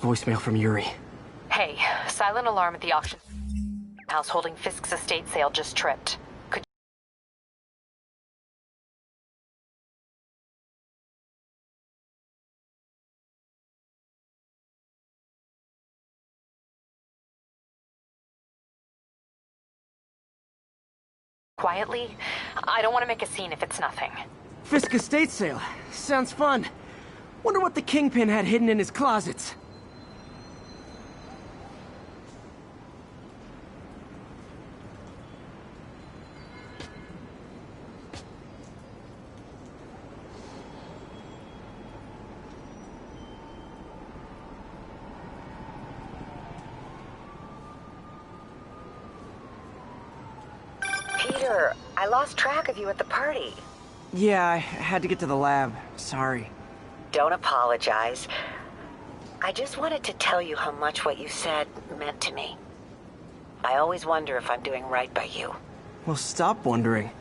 Voicemail from Yuri. Hey, silent alarm at the auction house holding Fisk's estate sale just tripped. Could quietly? I don't want to make a scene if it's nothing. Fisk estate sale. Sounds fun. Wonder what the Kingpin had hidden in his closets. Peter, I lost track of you at the party. Yeah, I had to get to the lab. Sorry. Don't apologize. I just wanted to tell you how much what you said meant to me. I always wonder if I'm doing right by you. Well, stop wondering.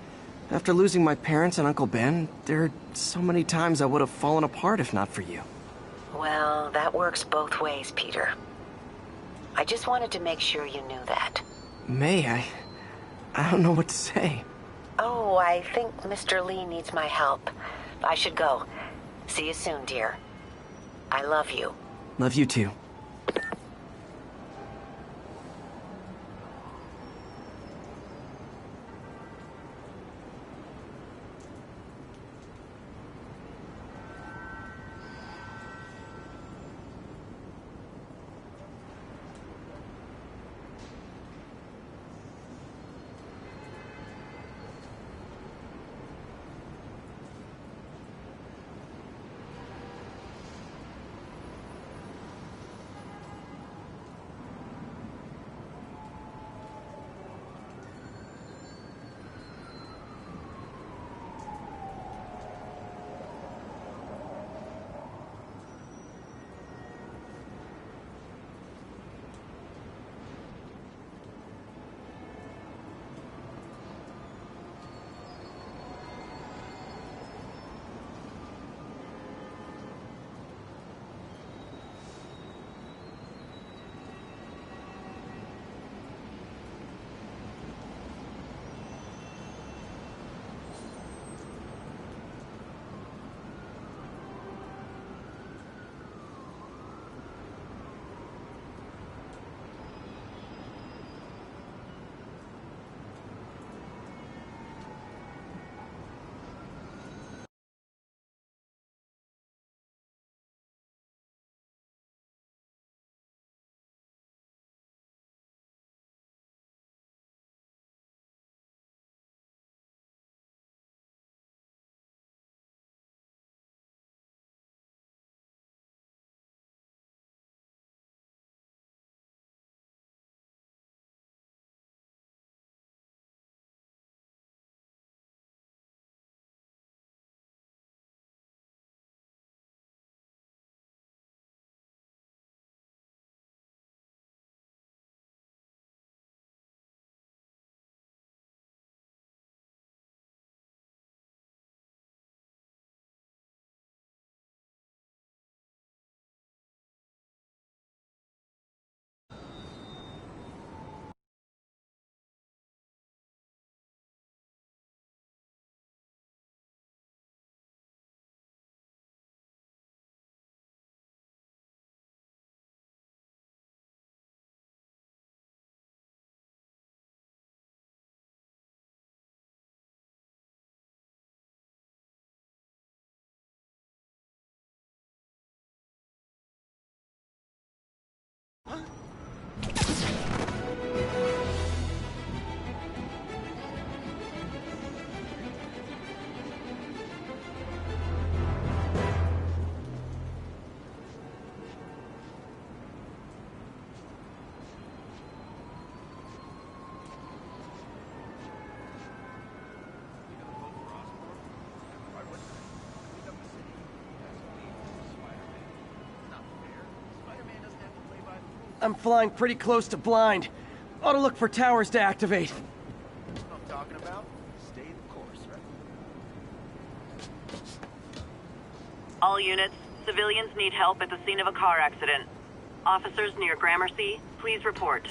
After losing my parents and Uncle Ben, there are so many times I would have fallen apart if not for you. Well, that works both ways, Peter. I just wanted to make sure you knew that. May, I don't know what to say. Oh, I think Mr. Lee needs my help. I should go. See you soon, dear. I love you. Love you too. I'm flying pretty close to blind. Ought to look for towers to activate. That's what I'm talking about. Stay the course, right? All units, civilians need help at the scene of a car accident. Officers near Gramercy, please report.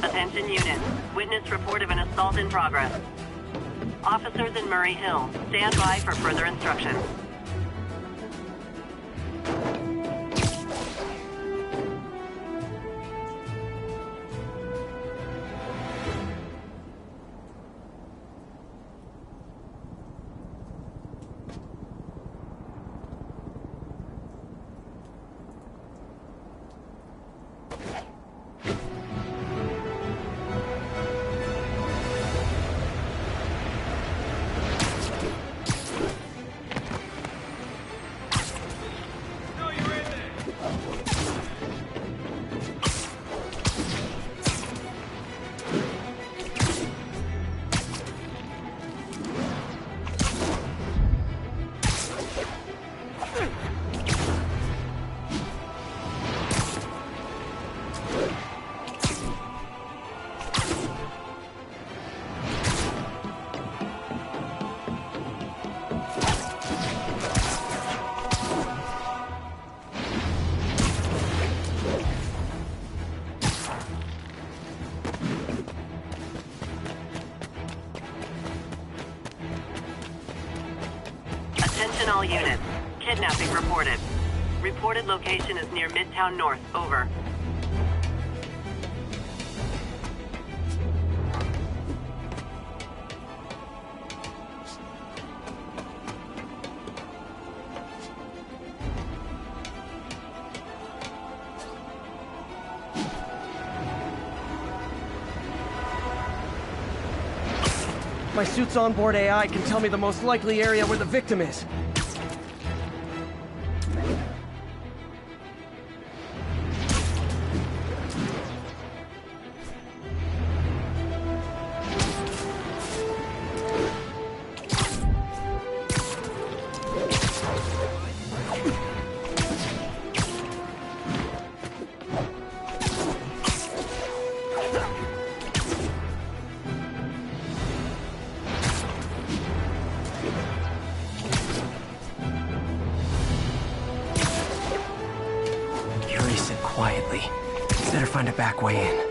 Attention units. Witness report of an assault in progress. Officers in Murray Hill, stand by for further instruction. Attention all units. Kidnapping reported. Reported location is near Midtown North. Over. My suit's onboard AI can tell me the most likely area where the victim is. Quietly. Better find a back way in.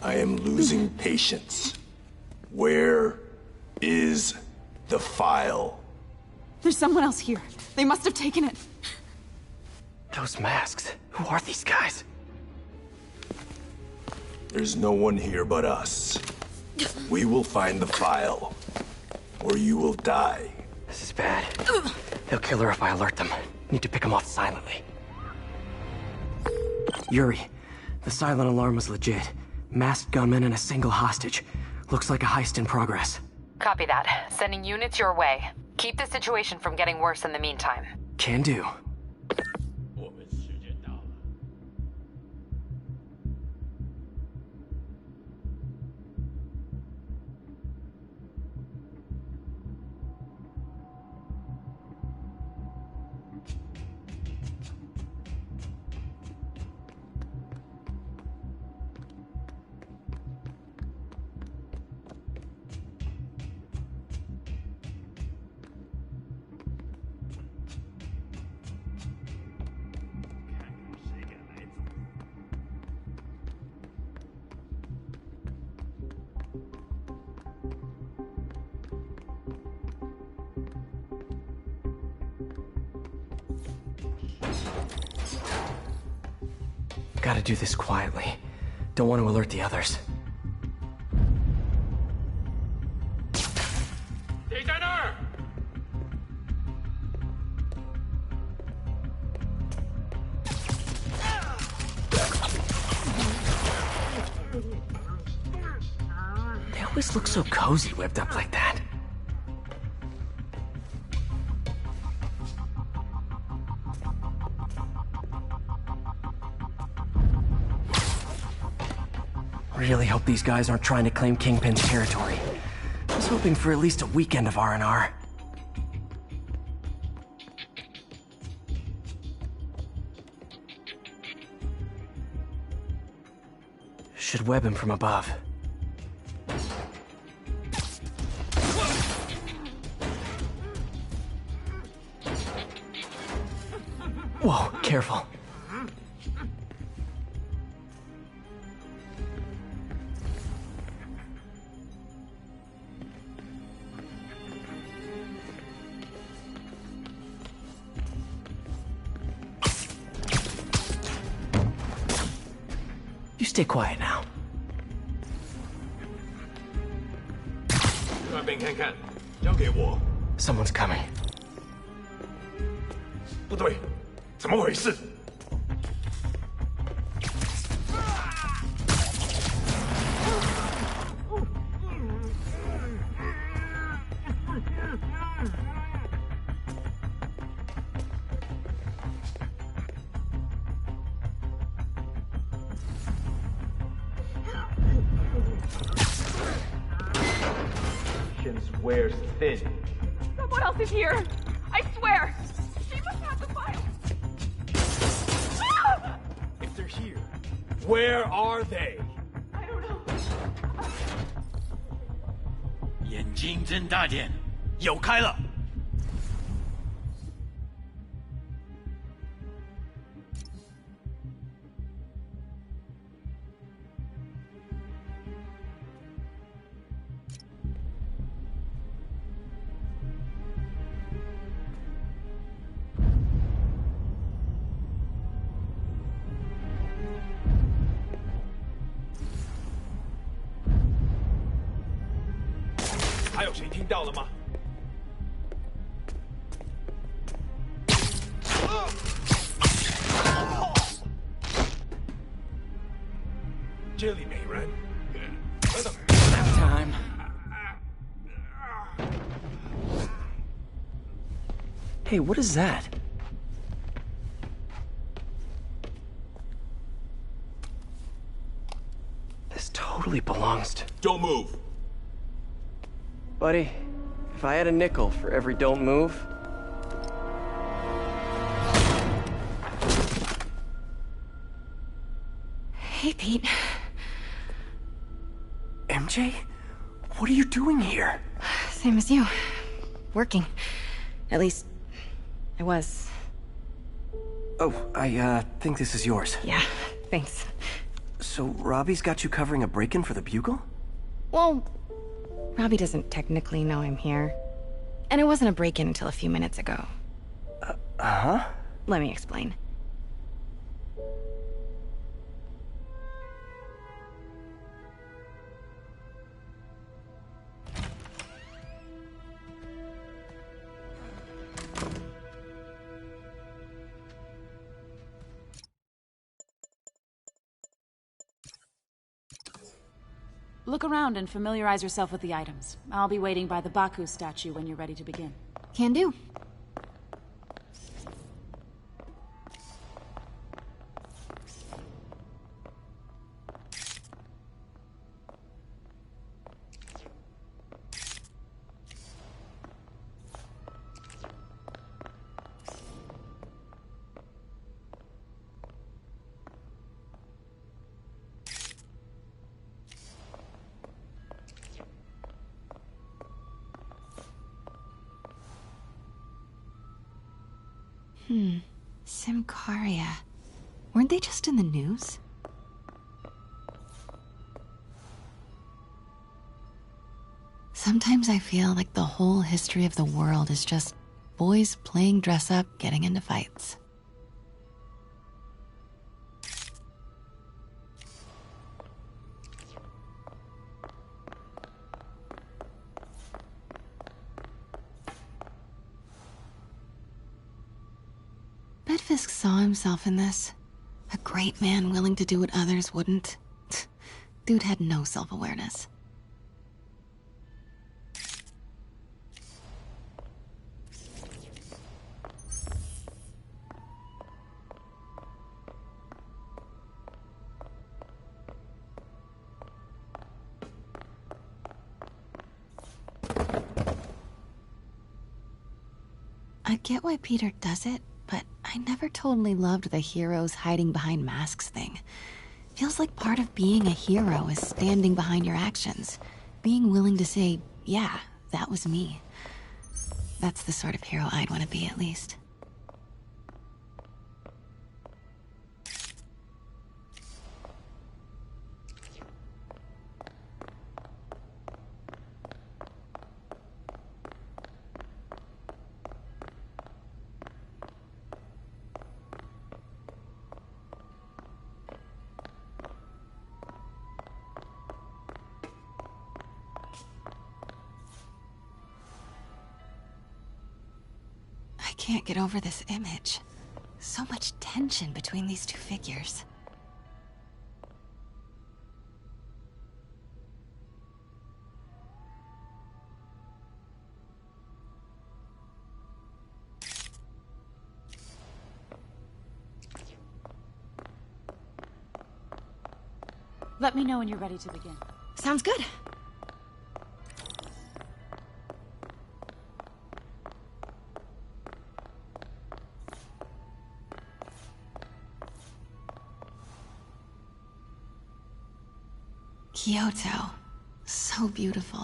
I am losing patience. Where is the file? There's someone else here. They must have taken it. Those masks. Who are these guys? There's no one here but us. We will find the file, or you will die. This is bad. They'll kill her if I alert them. Need to pick them off silently. Yuri, the silent alarm was legit. Masked gunmen and a single hostage. Looks like a heist in progress. Copy that. Sending units your way. Keep the situation from getting worse in the meantime. Can do. Gotta do this quietly. Don't want to alert the others. They always look so cozy whipped up like that. Really hope these guys aren't trying to claim Kingpin's territory. I was hoping for at least a weekend of R&R. Should web him from above. Whoa, careful. You stay quiet now. 那边看看，交给我。 Someone's coming. 不对，怎么回事？ Wears thin. Someone else is here! I swear! She must have the file! Ah! If they're here, where are they? I don't know. 眼睛睁大点，有开了。还有谁听到了吗？这里没人。等等。Time. Hey, what is that? This totally belongs to... Don't move. Buddy, if I had a nickel for every don't move... Hey, Pete. MJ? What are you doing here? Same as you. Working. At least, I was. Oh, I think this is yours. Yeah, thanks. So Robbie's got you covering a break-in for the Bugle? Well, Robbie doesn't technically know I'm here. And it wasn't a break-in until a few minutes ago. Uh-huh? Let me explain. Look around and familiarize yourself with the items. I'll be waiting by the Baku statue when you're ready to begin. Can do. Simcaria. Weren't they just in the news? Sometimes I feel like the whole history of the world is just boys playing dress up, getting into fights. Fisk saw himself in this? A great man willing to do what others wouldn't? Dude had no self-awareness. I get why Peter does it, but I never totally loved the heroes hiding behind masks thing. Feels like part of being a hero is standing behind your actions. Being willing to say, yeah, that was me. That's the sort of hero I'd want to be, at least. I can't get over this image. So much tension between these two figures. Let me know when you're ready to begin. Sounds good. Kyoto. So beautiful.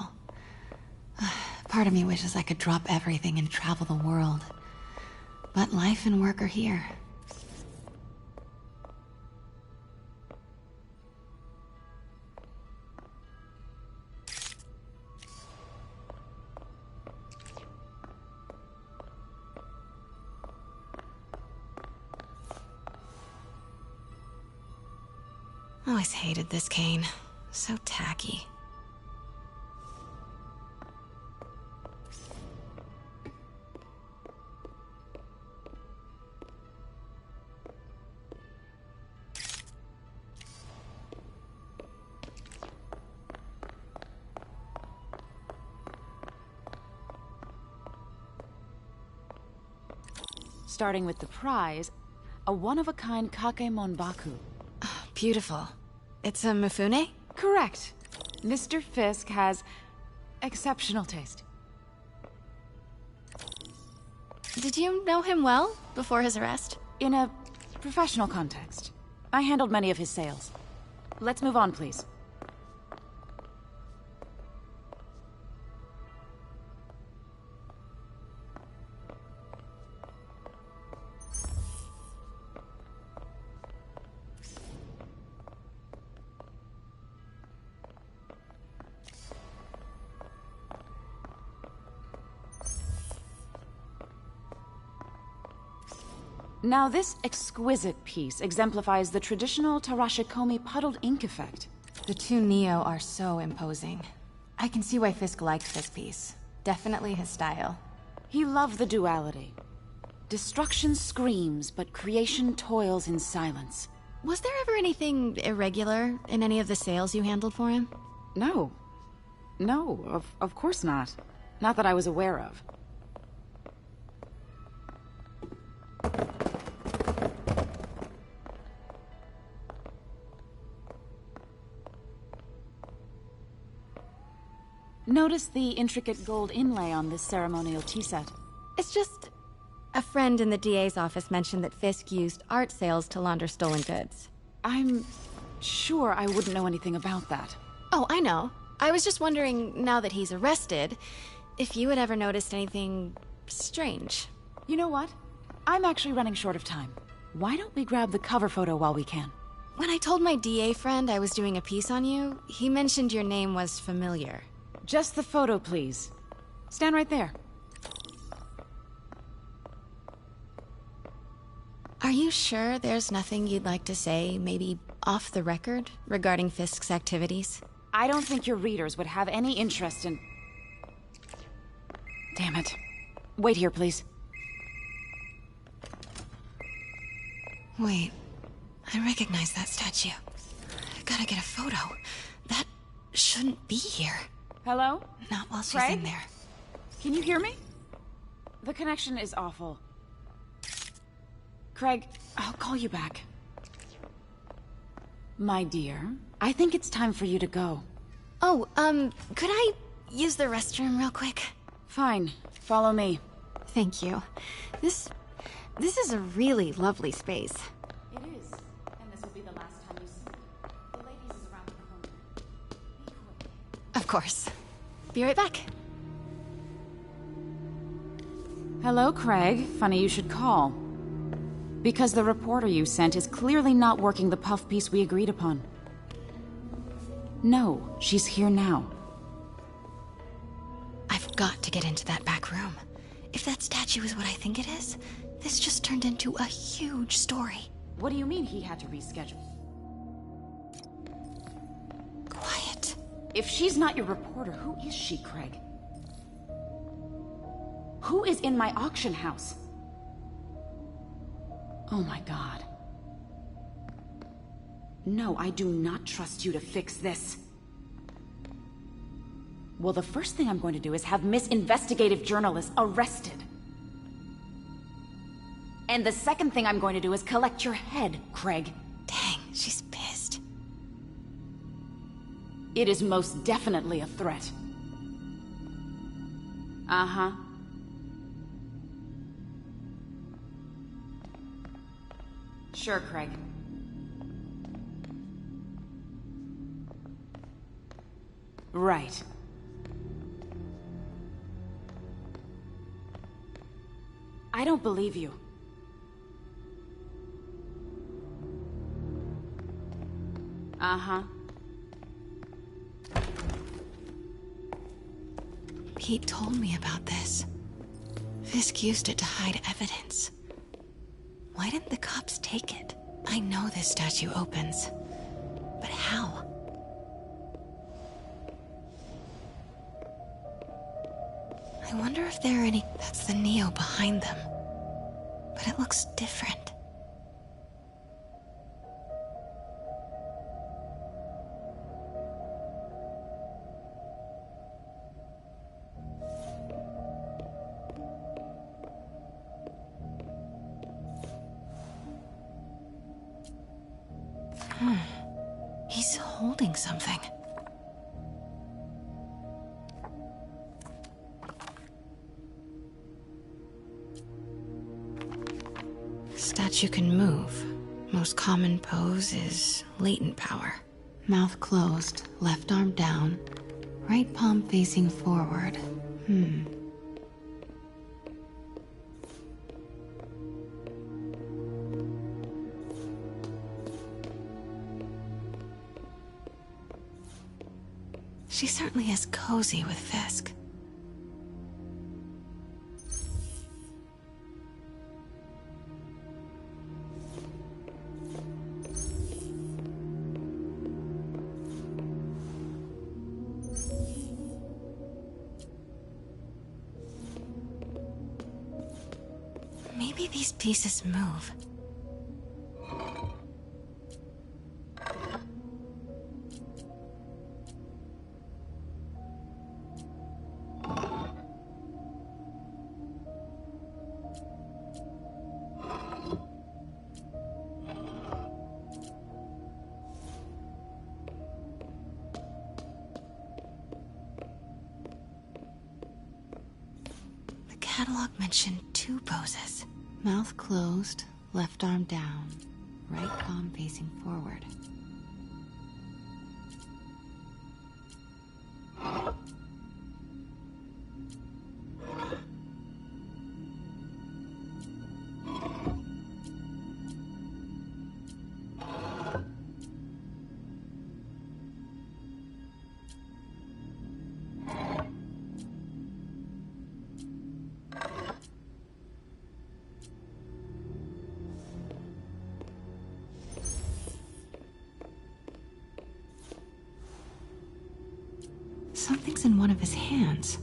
Part of me wishes I could drop everything and travel the world. But life and work are here. Always hated this cane. So tacky. Starting with the prize, a one-of-a-kind Kakemon Baku. Beautiful. It's a Mifune? Correct. Mr. Fisk has exceptional taste. Did you know him well before his arrest? In a professional context, I handled many of his sales. Let's move on, please. Now, this exquisite piece exemplifies the traditional Tarashikomi puddled ink effect. The two Neo are so imposing. I can see why Fisk liked this piece. Definitely his style. He loved the duality. Destruction screams, but creation toils in silence. Was there ever anything irregular in any of the sales you handled for him? No. No, of course not. Not that I was aware of. Notice the intricate gold inlay on this ceremonial tea set. It's just... a friend in the DA's office mentioned that Fisk used art sales to launder stolen goods. I'm sure I wouldn't know anything about that. Oh, I know. I was just wondering, now that he's arrested, if you had ever noticed anything strange. You know what? I'm actually running short of time. Why don't we grab the cover photo while we can? When I told my DA friend I was doing a piece on you, he mentioned your name was familiar. Just the photo, please. Stand right there. Are you sure there's nothing you'd like to say, maybe off the record, regarding Fisk's activities? I don't think your readers would have any interest in... Damn it. Wait here, please. Wait, I recognize that statue. I gotta get a photo. That shouldn't be here. Hello? Not while she's Craig? in there. Can you hear me? The connection is awful. Craig, I'll call you back. My dear, I think it's time for you to go. Oh, could I use the restroom real quick? Fine. Follow me. Thank you. This is a really lovely space. It is. And this will be the last time you see it. The ladies is around the corner. Be quick. Of course. Be right back. Hello, Craig. Funny you should call. Because the reporter you sent is clearly not working the puff piece we agreed upon. No, she's here now. I've got to get into that back room. If that statue is what I think it is, this just turned into a huge story. What do you mean he had to reschedule? Quiet. If she's not your reporter, who is she, Craig? Who is in my auction house? Oh my god. No, I do not trust you to fix this. Well, the first thing I'm going to do is have Miss Investigative Journalist arrested. And the second thing I'm going to do is collect your head, Craig. Dang, she's pissed. It is most definitely a threat. Uh-huh. Sure, Craig. Right. I don't believe you. Uh-huh. Pete told me about this. Fisk used it to hide evidence. Why didn't the cops take it? I know this statue opens. But how? I wonder if there are any... That's the Neo behind them. But it looks different. He's holding something. Statue can move. Most common pose is latent power. Mouth closed, left arm down, right palm facing forward. She certainly is cozy with Fisk. Maybe these pieces move. The catalog mentioned 2 poses. Mouth closed, left arm down, right palm facing forward. Something's in one of his hands.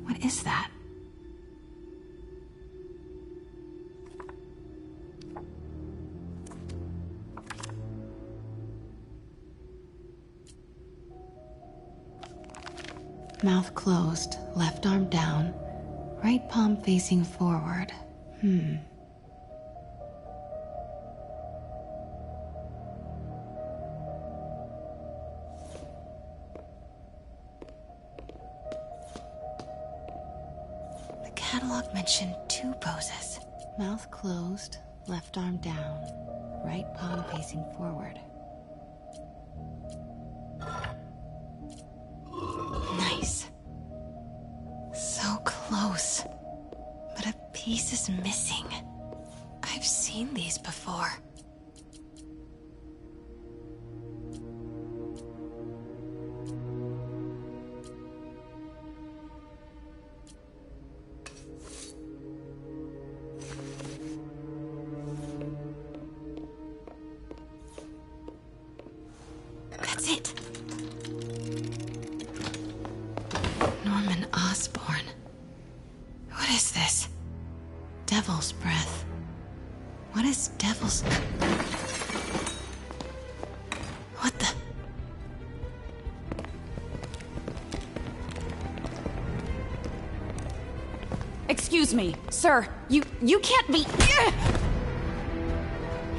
What is that? Mouth closed, left arm down, right palm facing forward. The catalog mentioned 2 poses. Mouth closed, left arm down, right palm facing forward. Nice. So close. But a piece is missing. I've seen these before. That's it. Norman Osborn. What is this? Devil's breath. What is devil's... What the... Excuse me, sir. You can't be...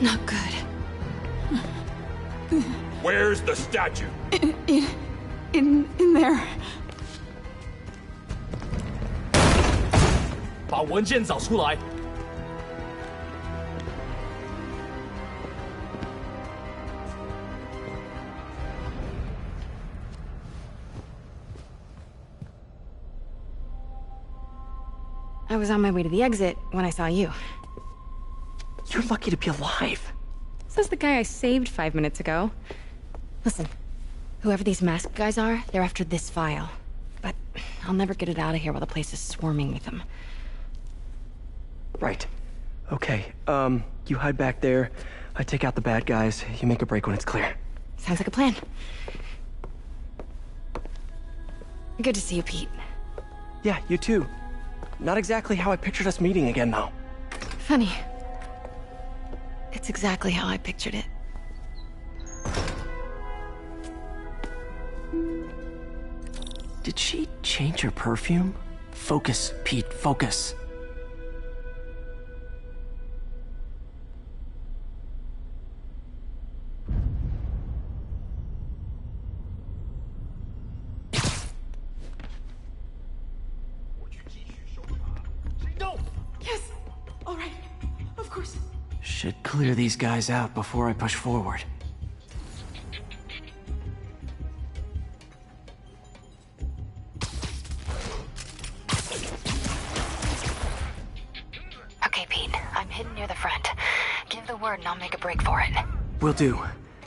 Not good. Where's the statue? In there. 把文件找出来。I was on my way to the exit when I saw you. You're lucky to be alive. Says the guy I saved 5 minutes ago. Listen, whoever these masked guys are, they're after this file. But I'll never get it out of here while the place is swarming with them. Right. Okay, you hide back there. I take out the bad guys. You make a break when it's clear. Sounds like a plan. Good to see you, Pete. Yeah, you too. Not exactly how I pictured us meeting again, though. Funny. It's exactly how I pictured it. Did she change her perfume? Focus, Pete, focus. Yes. All right. Of course. Should clear these guys out before I push forward. Okay, Pete. I'm hidden near the front. Give the word and I'll make a break for it. Will do.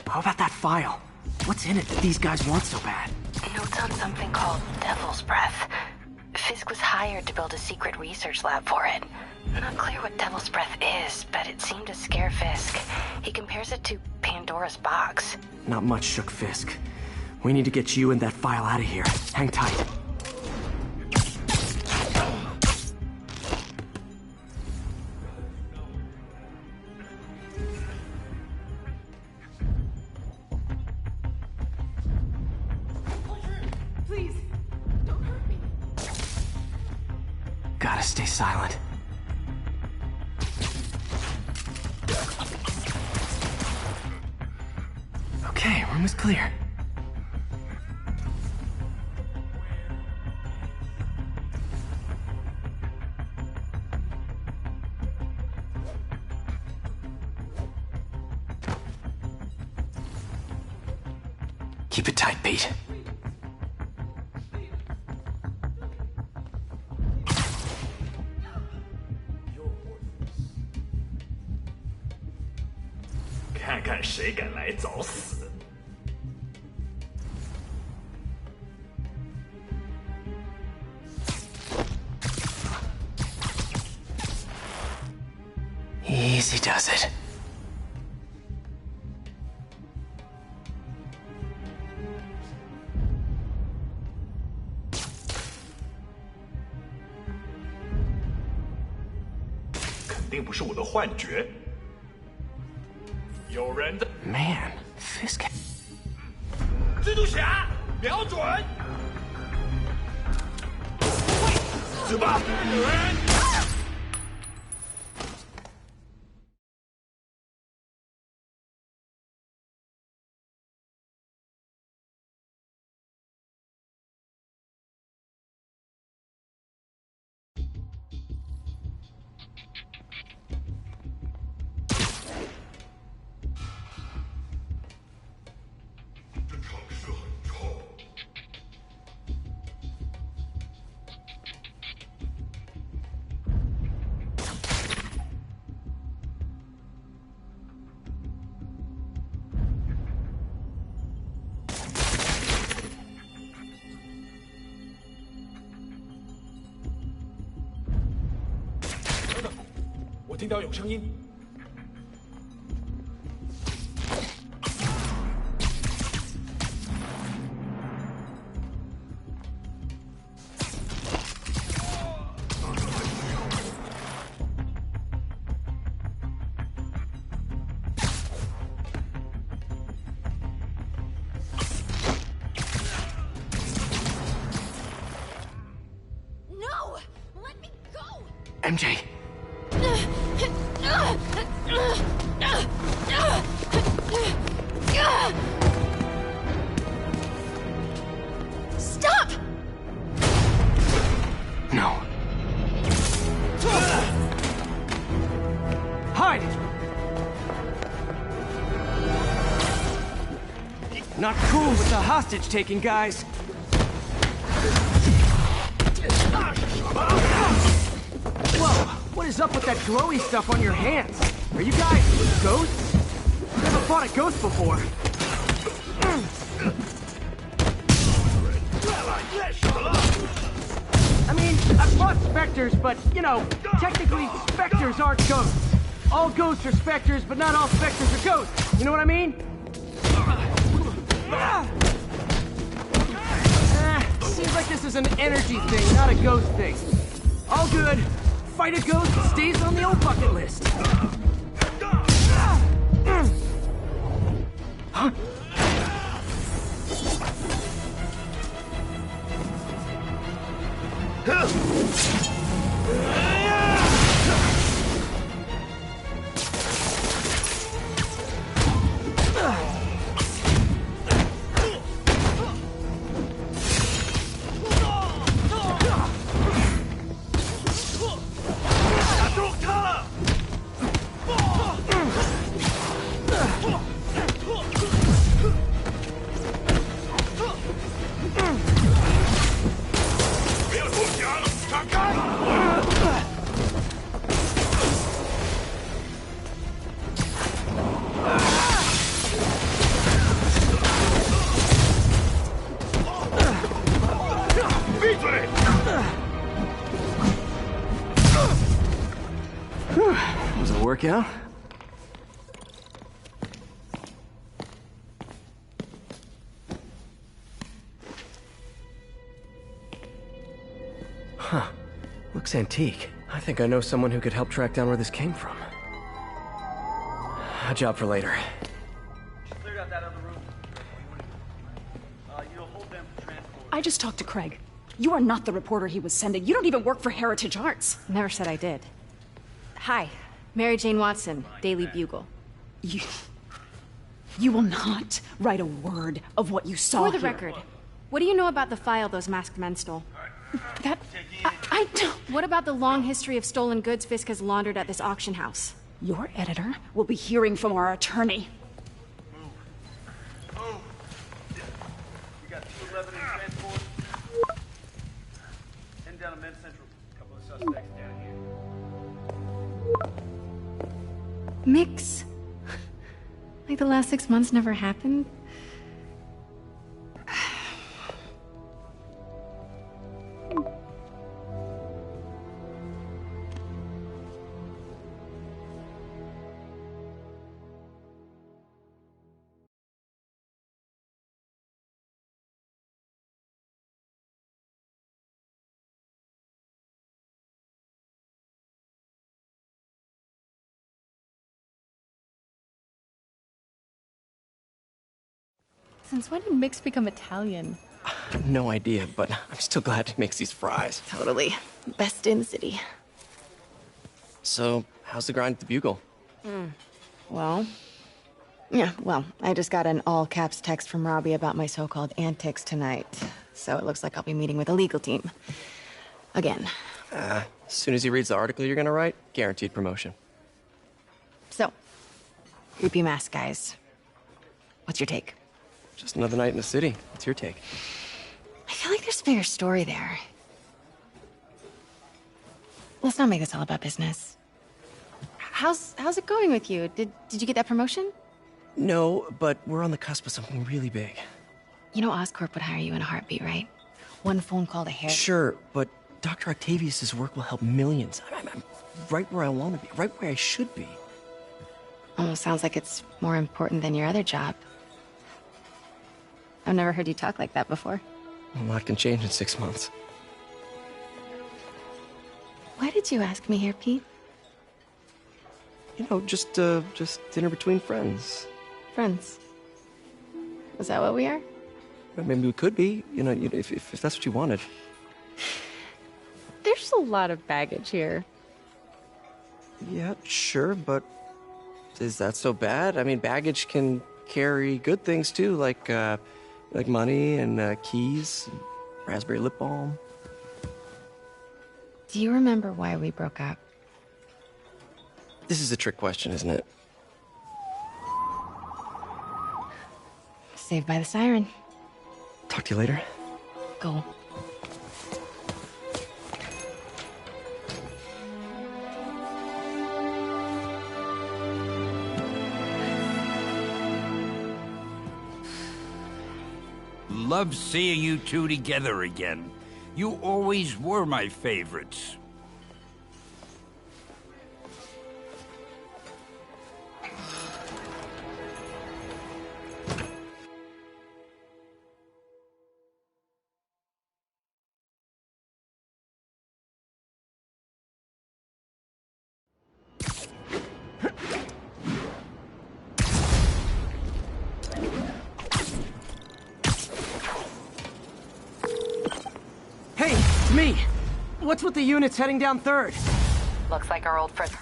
How about that file? What's in it that these guys want so bad? Notes on something called Devil's Breath. Fisk was hired to build a secret research lab for it. Not clear what Devil's Breath is, but it seemed to scare Fisk. He compares it to Pandora's box. Not much shook Fisk. We need to get you and that file out of here. Hang tight. Please, don't hurt me. Gotta stay silent. Okay, room is clear. Keep it tight, Pete. Easy does it. Man, Fisk. 蜘蛛侠，瞄准！死吧！我听到有声音。No! Let me go! MJ. Stop! No. Hide! Not cool with the hostage-taking, guys. Whoa! What is up with that glowy stuff on your hands? Are you guys ghosts? I've never fought a ghost before. I mean, I've fought specters, but, you know, technically specters aren't ghosts. All ghosts are specters, but not all specters are ghosts. You know what I mean? Seems like this is an energy thing, not a ghost thing. All good. Fight a ghost stays on the old bucket list. Huh? Was it a workout? Huh. Looks antique. I think I know someone who could help track down where this came from. A job for later. Cleared out that other room. You'll hold them for transport. I just talked to Craig. You are not the reporter he was sending. You don't even work for Heritage Arts. Never said I did. Hi, Mary Jane Watson, Daily Bugle. You will not write a word of what you saw For the here. record, what do you know about the file those masked men stole? I don't... What about the long history of stolen goods Fisk has laundered at this auction house? Your editor will be hearing from our attorney. Move. We got 211 in transport. Heading down to Med Central. A couple of suspects down here. Mix. Like the last 6 months never happened? Since when did Mix become Italian? No idea, but I'm still glad he makes these fries. Totally. Best in the city. So, how's the grind at the Bugle? Well, I just got an all-caps text from Robbie about my so-called antics tonight. So it looks like I'll be meeting with a legal team. Again. As soon as he reads the article you're gonna write, guaranteed promotion. So, creepy mask guys. What's your take? Just another night in the city. What's your take? I feel like there's a bigger story there. Let's not make this all about business. How's it going with you? Did you get that promotion? No, but we're on the cusp of something really big. You know Oscorp would hire you in a heartbeat, right? One phone call to Harry. Sure, but Dr. Octavius's work will help millions. I'm right where I want to be, right where I should be. Almost sounds like it's more important than your other job. I've never heard you talk like that before. A lot can change in 6 months. Why did you ask me here, Pete? You know, just dinner between friends. Friends. Is that what we are? Maybe we could be, if that's what you wanted. There's a lot of baggage here. Yeah, sure, but is that so bad? I mean, baggage can carry good things too, like money and keys, and raspberry lip balm. Do you remember why we broke up? This is a trick question, isn't it? Saved by the siren. Talk to you later. Go. Love seeing you two together again. You always were my favorites. Hey, it's me. What's with the units heading down 3rd? Looks like our old friend.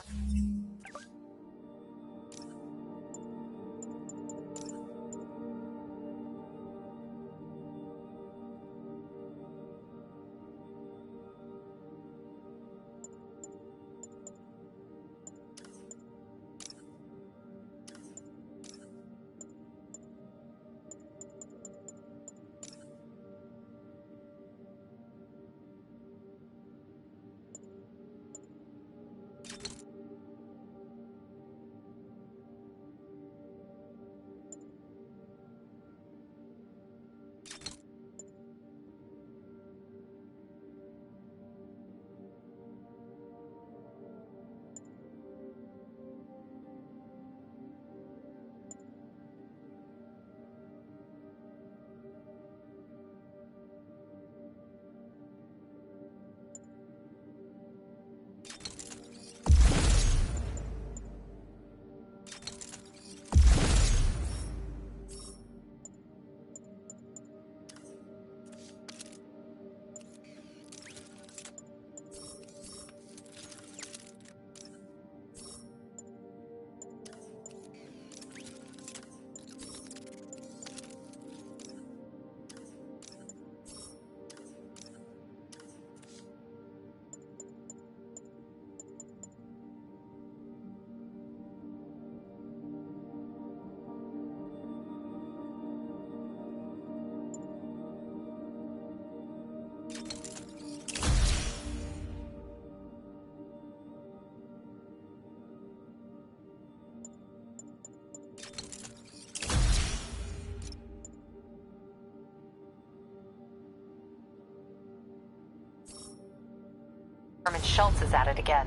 Schultz is at it again.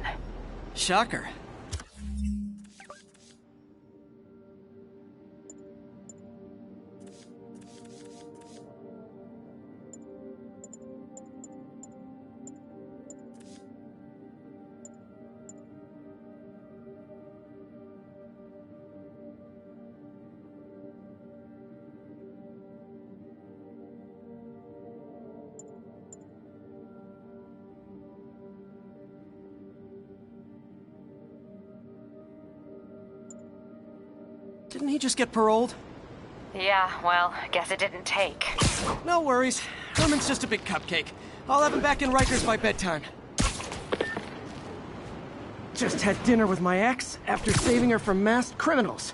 Shocker. Didn't he just get paroled? Yeah, well, guess it didn't take. No worries. Herman's just a big cupcake. I'll have him back in Rikers by bedtime. Just had dinner with my ex after saving her from masked criminals.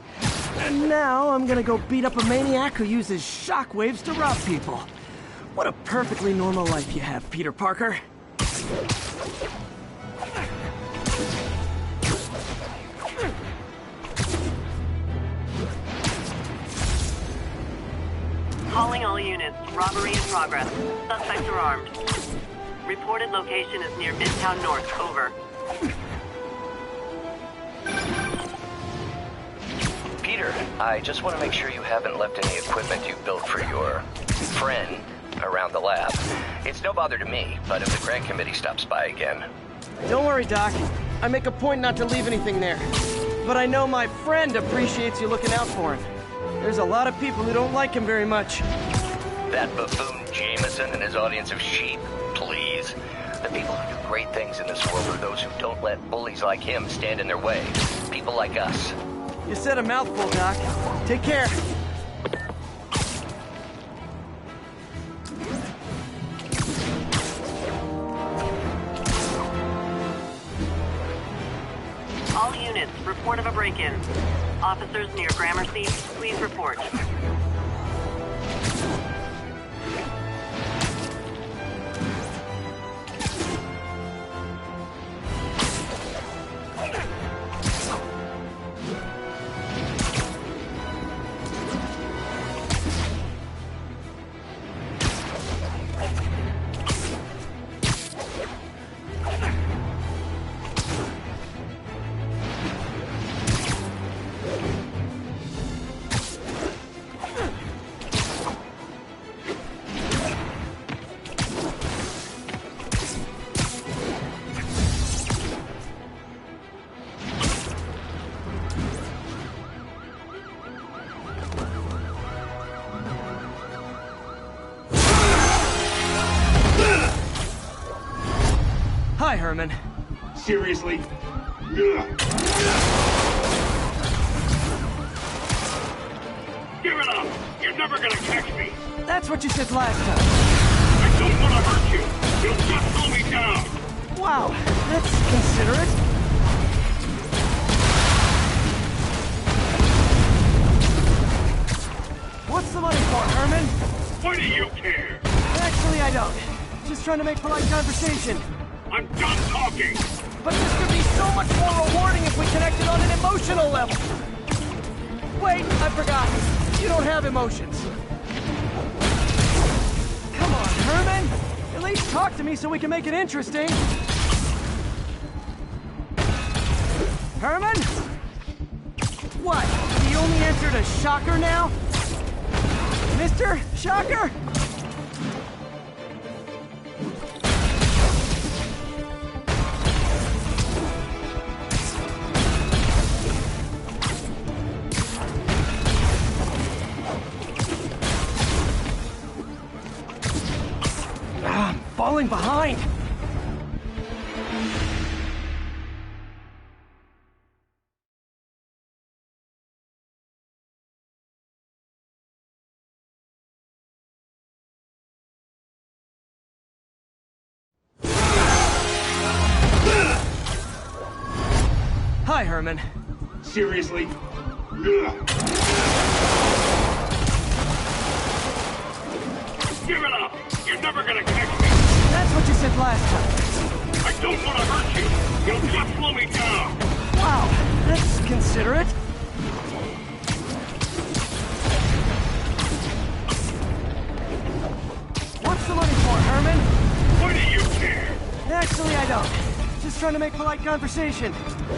And now I'm gonna go beat up a maniac who uses shockwaves to rob people. What a perfectly normal life you have, Peter Parker. Calling all units. Robbery in progress. Suspects are armed. Reported location is near Midtown North. Over. Peter, I just want to make sure you haven't left any equipment you built for your friend around the lab. It's no bother to me, but if the grant committee stops by again... Don't worry, Doc. I make a point not to leave anything there. But I know my friend appreciates you looking out for him. There's a lot of people who don't like him very much. That buffoon Jameson and his audience of sheep, please. The people who do great things in this world are those who don't let bullies like him stand in their way. People like us. You said a mouthful, Doc. Take care. All units, report of a break-in. Officers near Gramercy, please report. Hi, Herman. Seriously? Give it up! You're never gonna catch me! That's what you said last time. I don't want to hurt you! You'll just slow me down! Wow, that's considerate. What's the money for, Herman? Why do you care? Actually, I don't. Just trying to make polite conversation. I'm done talking! But this could be so much more rewarding if we connected on an emotional level. Wait, I forgot. You don't have emotions. Come on, Herman. At least talk to me so we can make it interesting. Herman? What? He only answered a shocker now? Mr. Shocker? I'm falling behind. Hi, Herman. Seriously? Give it up! You're never gonna catch me! That's what you said last time. I don't want to hurt you! You'll just slow me down! Wow, that's considerate. What's the money for, Herman? Why do you care? Actually, I don't. Just trying to make polite conversation.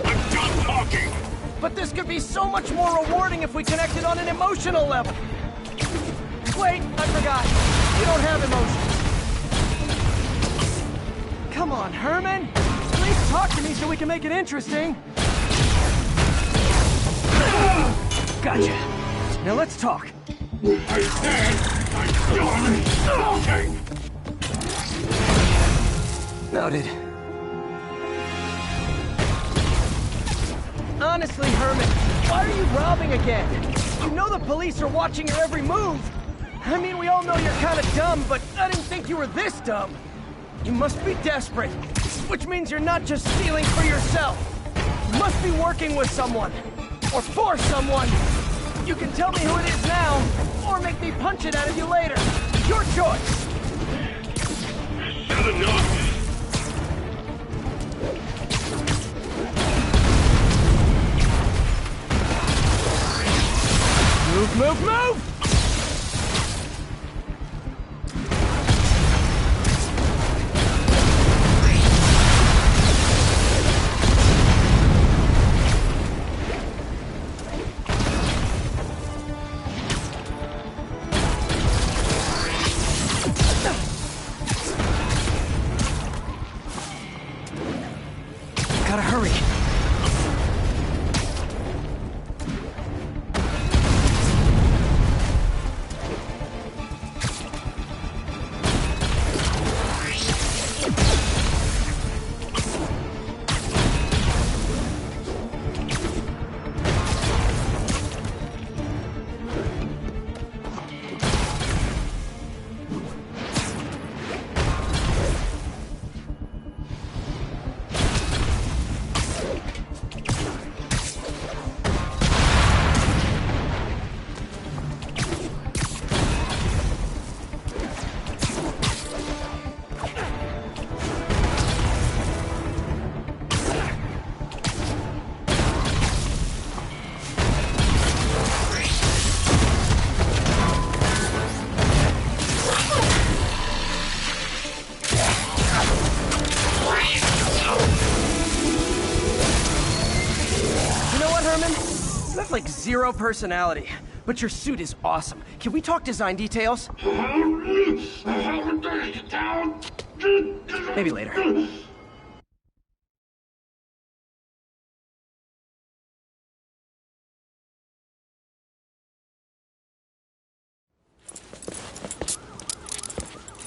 I'm done talking! But this could be so much more rewarding if we connected on an emotional level. Wait, I forgot. You don't have emotions. Come on, Herman. At least talk to me so we can make it interesting. Gotcha. Now let's talk. I said I'm done talking! Noted. Honestly, Herman, Why are you robbing again? You know the police are watching your every move. I mean, we all know you're kind of dumb, but I didn't think you were this dumb. You must be desperate, which means you're not just stealing for yourself. You must be working with someone, or for someone. You can tell me who it is now, or make me punch it out of you later. Your choice. Good enough. Move, move, move! Gotta hurry. You have like zero personality, but your suit is awesome. Can we talk design details? Maybe later.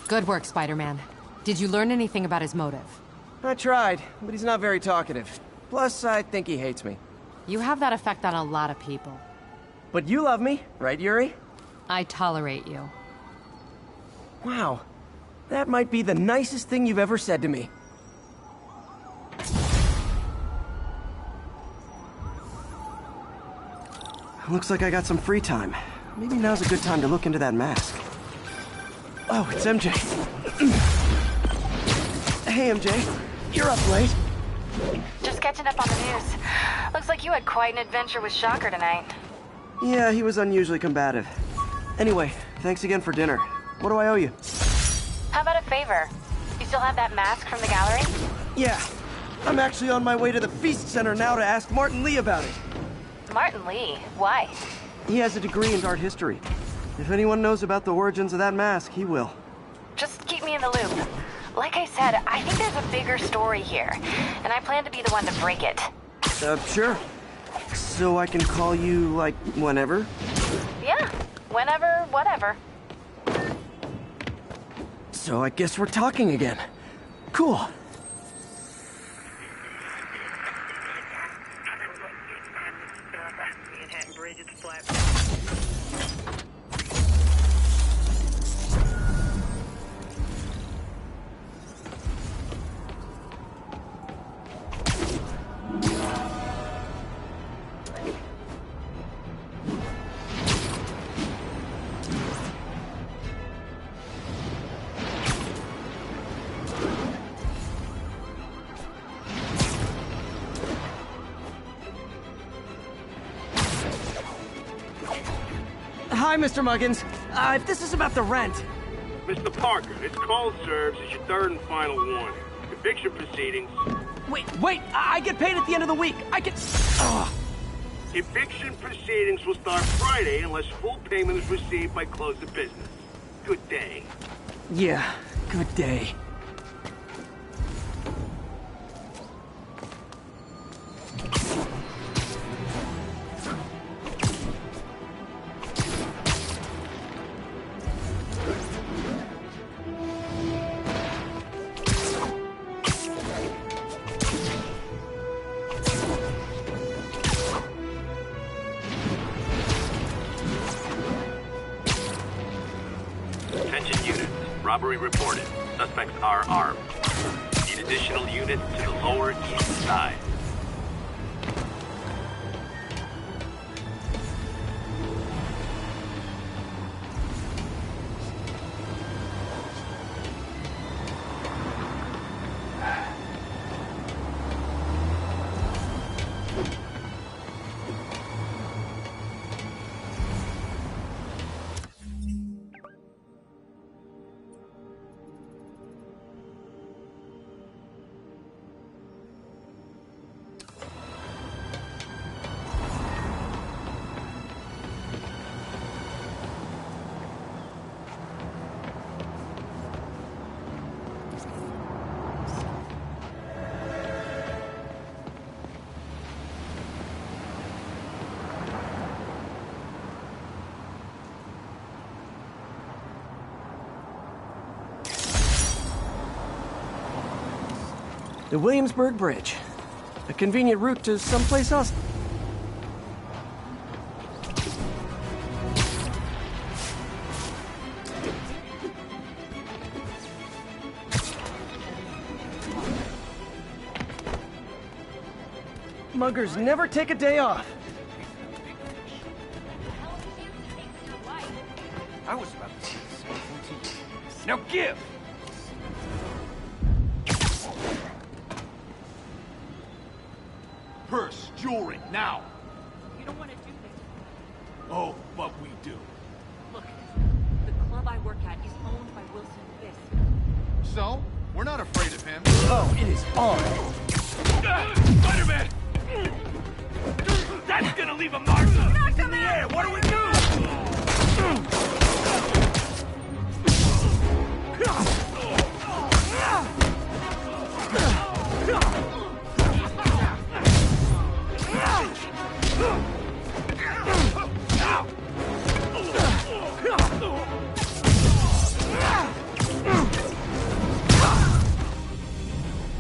Good work, Spider-Man. Did you learn anything about his motive? I tried, but he's not very talkative. Plus, I think he hates me. You have that effect on a lot of people. But you love me, right, Yuri? I tolerate you. Wow. That might be the nicest thing you've ever said to me. Looks like I got some free time. Maybe now's a good time to look into that mask. Oh, it's MJ. Hey, MJ. You're up late. Just catching up on the news. Looks like you had quite an adventure with Shocker tonight. Yeah, he was unusually combative. Anyway, thanks again for dinner. What do I owe you? How about a favor? You still have that mask from the gallery? Yeah. I'm actually on my way to the Feast Center now to ask Martin Lee about it. Martin Lee? Why? He has a degree in art history. If anyone knows about the origins of that mask, he will. Just keep me in the loop. Like I said, I think there's a bigger story here, and I plan to be the one to break it. Sure. So I can call you, like, whenever? Yeah, whenever, whatever. So I guess we're talking again. Cool. Hi, Mr. Muggins. If this is about the rent... Mr. Parker, this call serves as your third and final warning. Eviction proceedings... Wait! I get paid at the end of the week! I can... Ugh. Eviction proceedings will start Friday unless full payment is received by close of business. Good day. Yeah, good day. Robbery reported. Suspects are armed. Need additional units to the lower east side. The Williamsburg Bridge. A convenient route to someplace else. Muggers never take a day off. I was about to say something to you. Now give! Purse, jewelry, now! You don't want to do this. Oh, but we do. Look, the club I work at is owned by Wilson Fisk. So? We're not afraid of him. Oh, it is on. Spider-Man! That's gonna leave a mark! It's in the air! What do we do?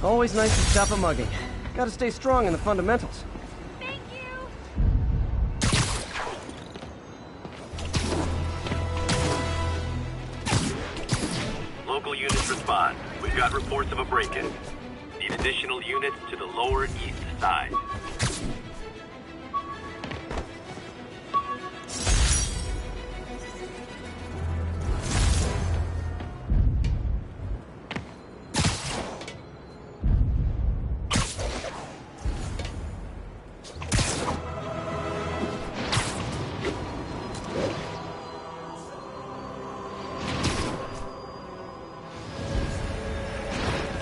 Always nice to stop a mugging. Gotta stay strong in the fundamentals. Thank you! Local units respond. We've got reports of a break-in. Need additional units to the lower east side.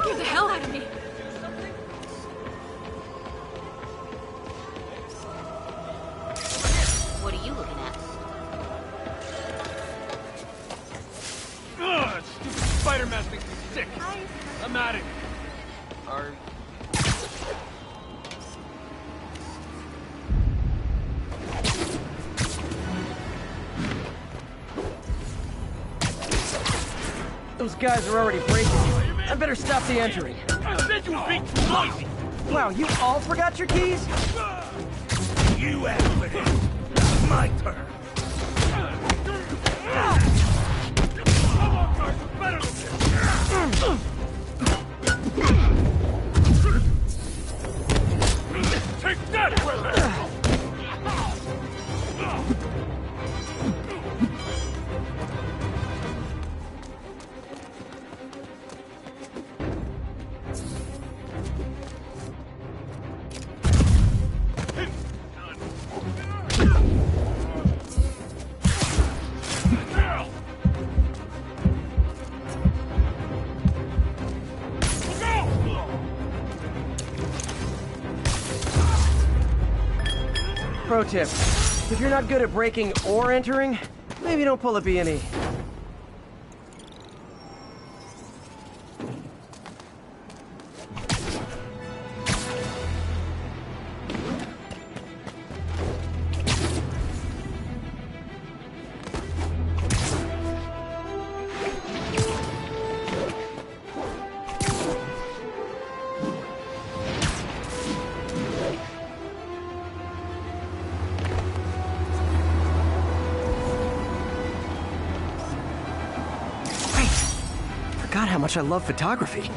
Get the hell out of me! What are you looking at? Ugh, stupid Spider-Man makes me sick. I'm out of here. Are... Those guys are already breaking. I better stop the entering. I said you were being too noisy! Wow, you all forgot your keys? You asked for this. My turn. Come on, guys, we're better than this. Take that, brother! Pro tip, if you're not good at breaking or entering, maybe don't pull a B&E. forgot how much I love photography.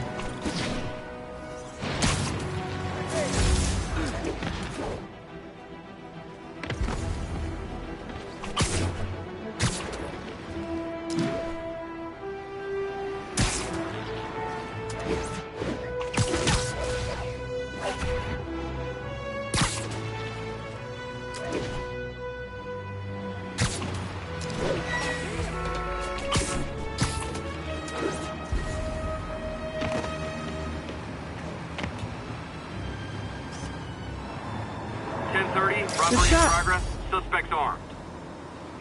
Robbery in progress. Suspects armed.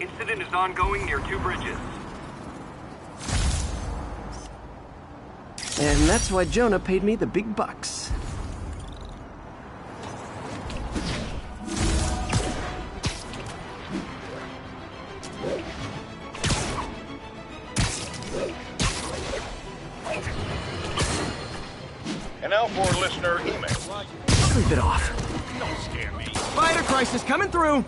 Incident is ongoing near 2 bridges. And that's why Jonah paid me the big bucks. And now for listener email. Sleep it off. Don't scare me. Spider crisis coming through.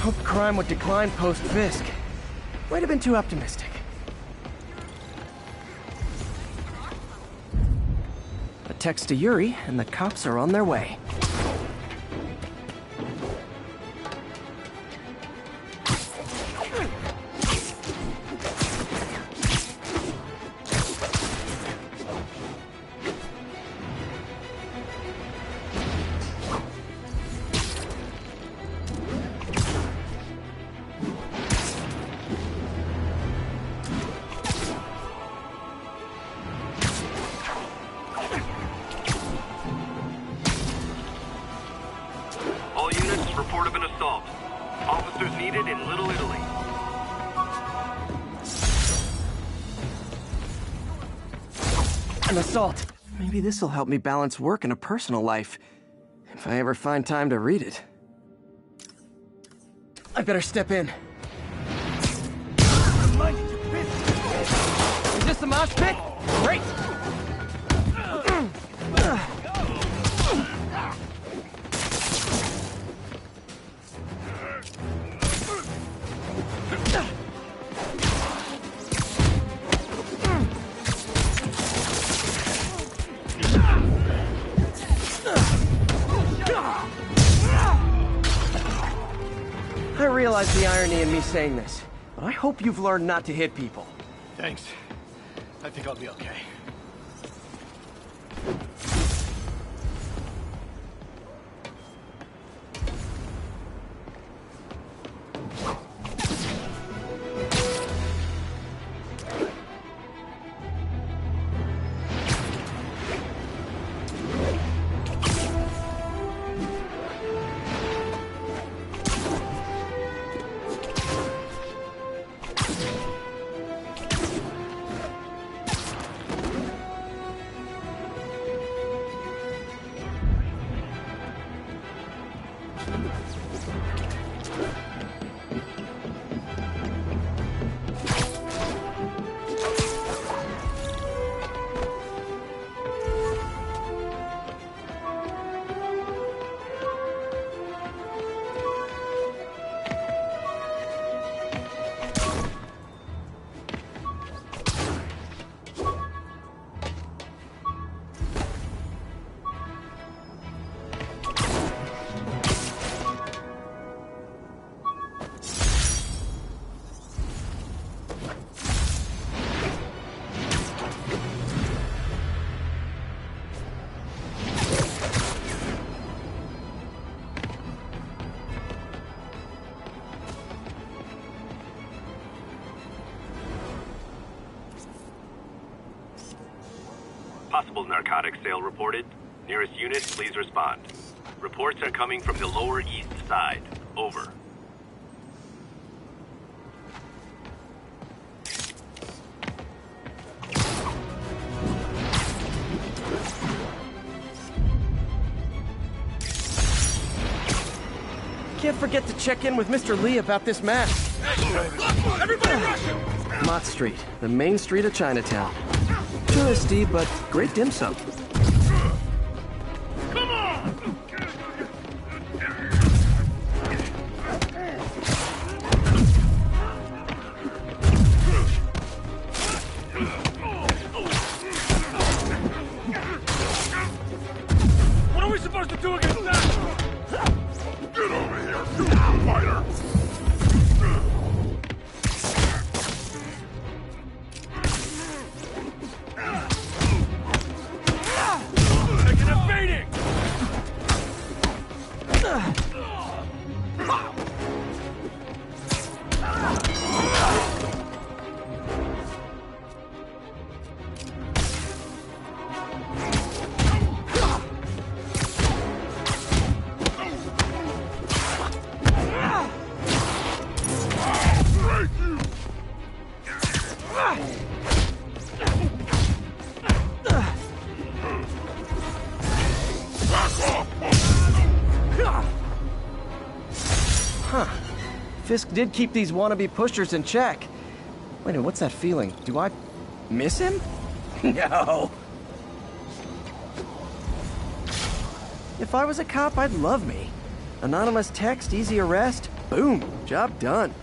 Hope crime would decline post-Fisk. Might have been too optimistic. A text to Yuri, and the cops are on their way. All units, report of an assault. Officers needed in Little Italy. An assault. Maybe this'll help me balance work and a personal life. If I ever find time to read it. I better step in. Is this a mosh pit? Great! I realize the irony in me saying this, but I hope you've learned not to hit people. Thanks. I think I'll be okay. Possible narcotics sale reported. Nearest unit, please respond. Reports are coming from the Lower East Side. Over. Can't forget to check in with Mr. Lee about this mask. Everybody rush him! Mott Street, the main street of Chinatown. Touristy, but great dim sum. Come on! What are we supposed to do against that? Get over here, you fighter! Taking a beating! Huh. Fisk did keep these wannabe pushers in check. Wait a minute, what's that feeling? Do I miss him? No. If I was a cop, I'd love me. Anonymous text, easy arrest, boom, job done.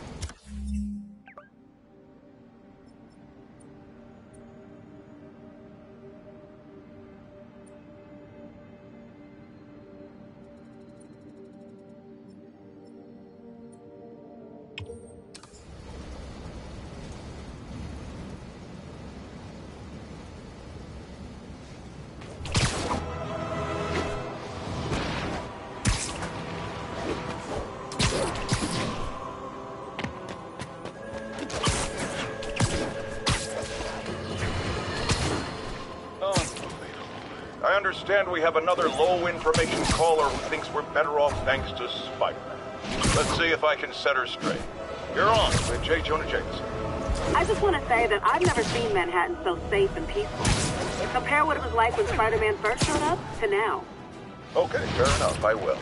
I understand we have another low-information caller who thinks we're better off thanks to Spider-Man. Let's see if I can set her straight. You're on with J. Jonah Jameson. I just want to say that I've never seen Manhattan so safe and peaceful. Compare what it was like when Spider-Man first showed up to now. Okay, fair enough, I will.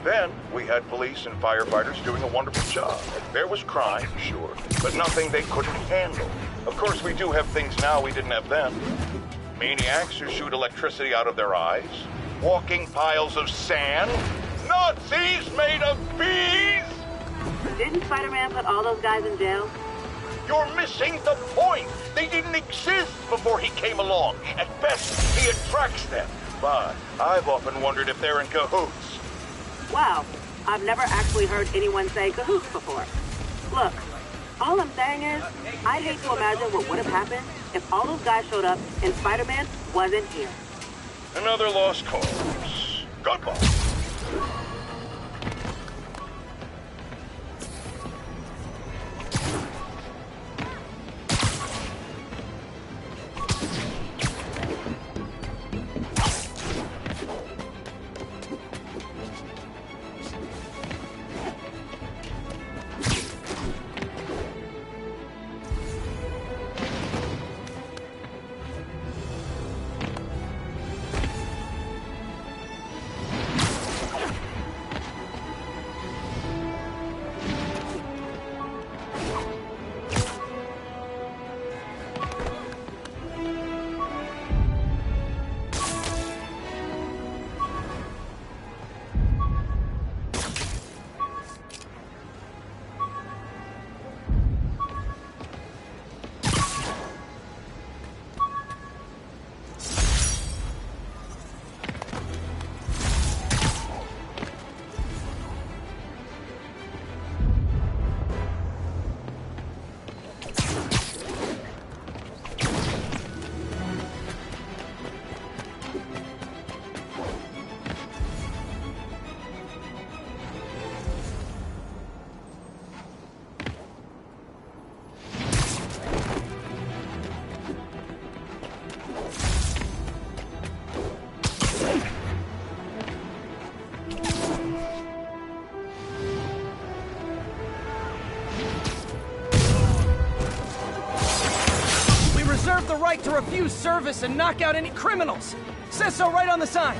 Then, we had police and firefighters doing a wonderful job. There was crime, sure, but nothing they couldn't handle. Of course, we do have things now we didn't have then. Maniacs who shoot electricity out of their eyes, walking piles of sand, Nazis made of bees! Didn't Spider-Man put all those guys in jail? You're missing the point! They didn't exist before he came along. At best, he attracts them. But I've often wondered if they're in cahoots. Wow, I've never actually heard anyone say cahoots before. Look, all I'm saying is, I'd hate to imagine what would have happened if all those guys showed up and Spider-Man wasn't here. Another lost cause. Goodbye. right to refuse service and knock out any criminals. Says so right on the sign.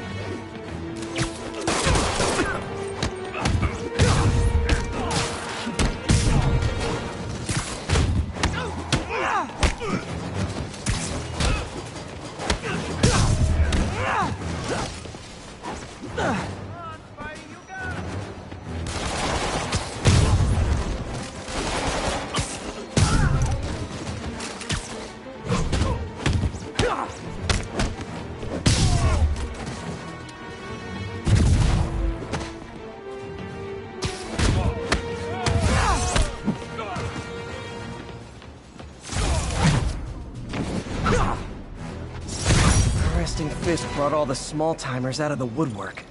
Resting Fist brought all the small-timers out of the woodwork.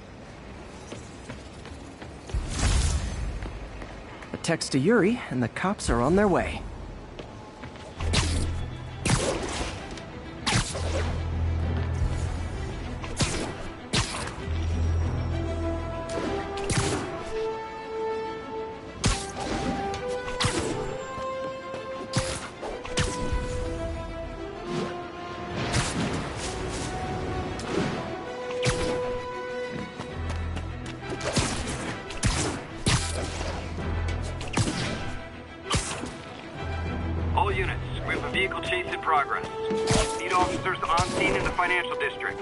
A text to Yuri, and the cops are on their way. All units, we have a vehicle chase in progress. Need officers on scene in the financial district.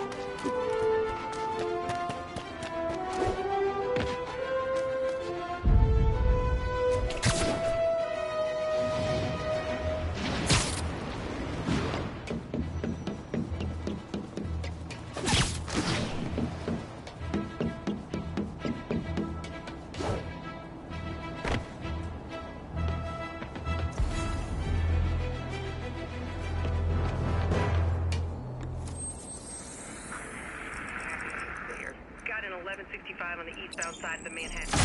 Got an 1165 on the eastbound side of the Manhattan.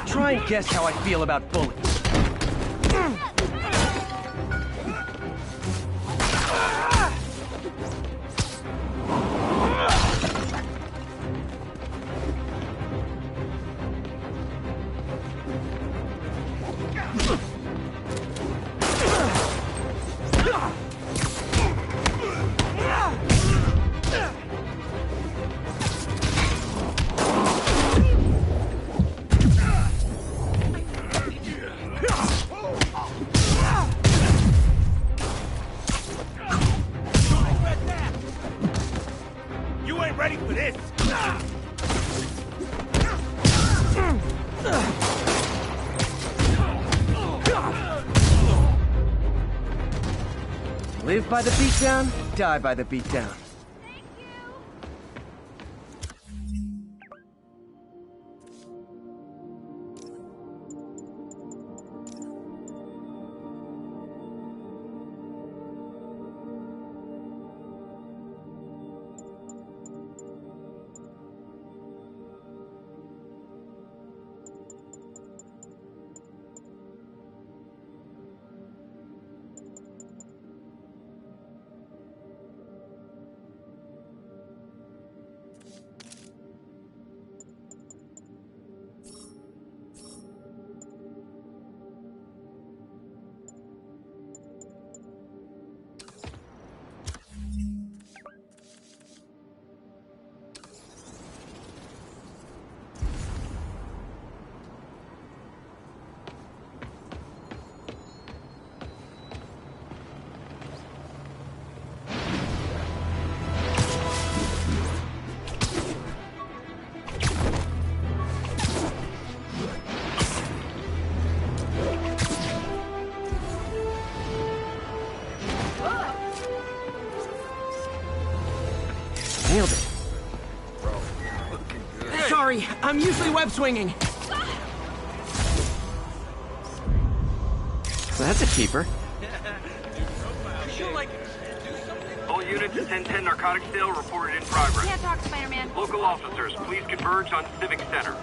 Try and guess how I feel about bullies. You ain't ready for this! Live by the beatdown, die by the beatdown. nailed it. Sorry, I'm usually web swinging. So that's a keeper. All units, 1010 narcotics sale reported in progress. Can't talk, Spider-Man. Local officers, please converge on Civic Center.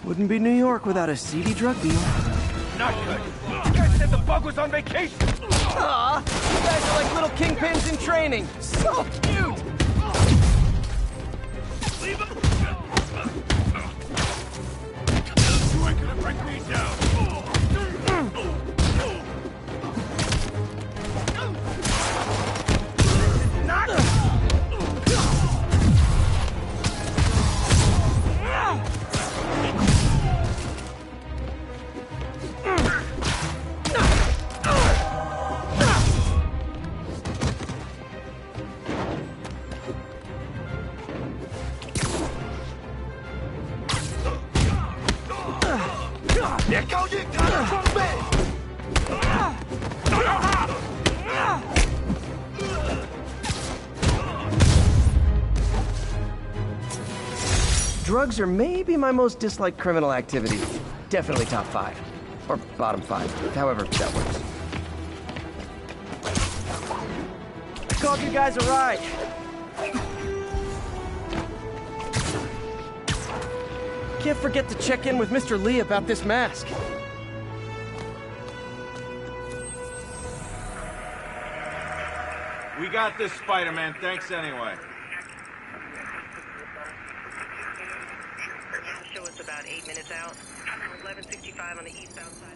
Wouldn't be New York without a seedy drug deal. Not good. You guys said the bug was on vacation. Aw, you guys are like little kingpins in training. So cute! Leave him! You ain't gonna break me down. Drugs are maybe my most disliked criminal activity. Definitely top 5. Or bottom 5, however that works. I called you guys a ride. Can't forget to check in with Mr. Lee about this mask. We got this, Spider-Man. Thanks anyway. Show us about 8 minutes out. 1165 on the eastbound side.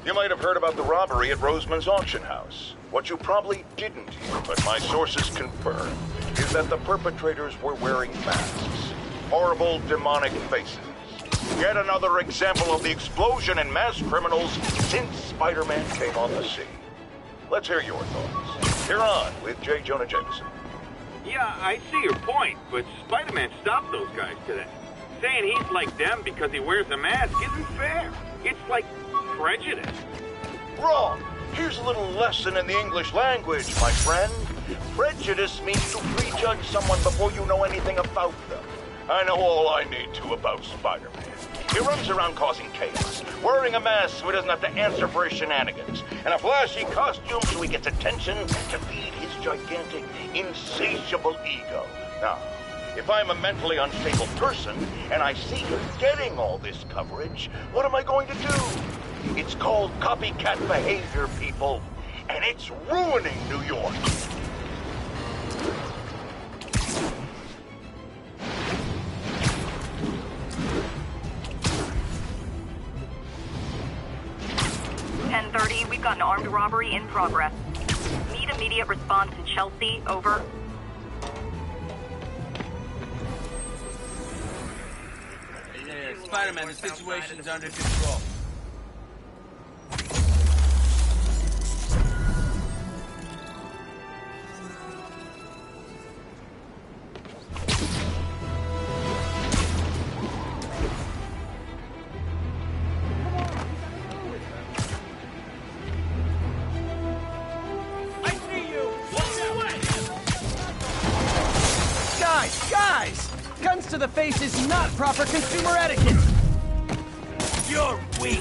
You might have heard about the robbery at Roseman's auction house. What you probably didn't hear, but my sources confirm, is that the perpetrators were wearing masks. Horrible, demonic faces. Yet another example of the explosion in mass criminals since Spider-Man came on the scene. Let's hear your thoughts. You're on with J. Jonah Jameson. Yeah, I see your point, but Spider-Man stopped those guys today. Saying he's like them because he wears a mask isn't fair. It's like prejudice. Wrong. Here's a little lesson in the English language, my friend. Prejudice means to prejudge someone before you know anything about them. I know all I need to about Spider-Man. He runs around causing chaos, wearing a mask so he doesn't have to answer for his shenanigans, and a flashy costume so he gets attention to feed his gigantic, insatiable ego. Now, if I'm a mentally unstable person and I see him getting all this coverage, what am I going to do? It's called copycat behavior, people, and it's ruining New York. We've got an armed robbery in progress. Need immediate response in Chelsea, over. Yeah, Spider-Man, the situation's under control. Guys! Guns to the face is not proper consumer etiquette! You're weak!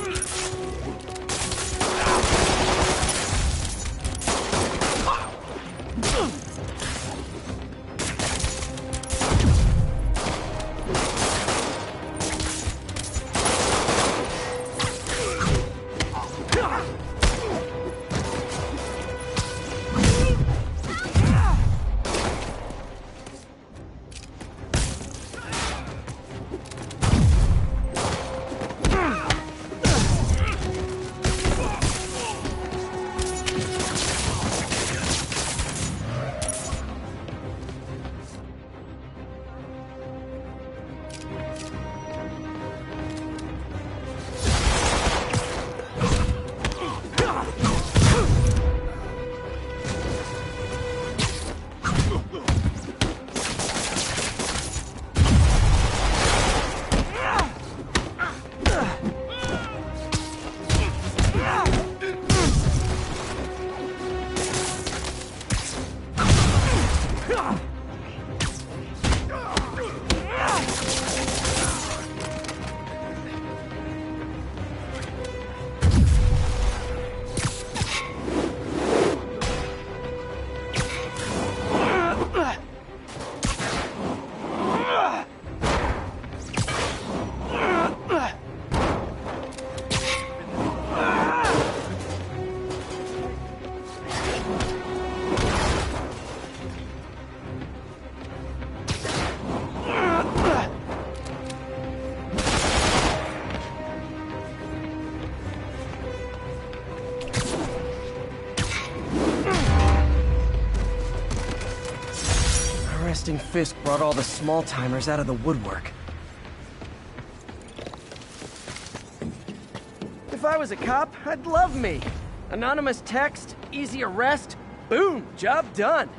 Arresting Fisk brought all the small-timers out of the woodwork. If I was a cop, I'd love me. Anonymous text, easy arrest, boom, job done.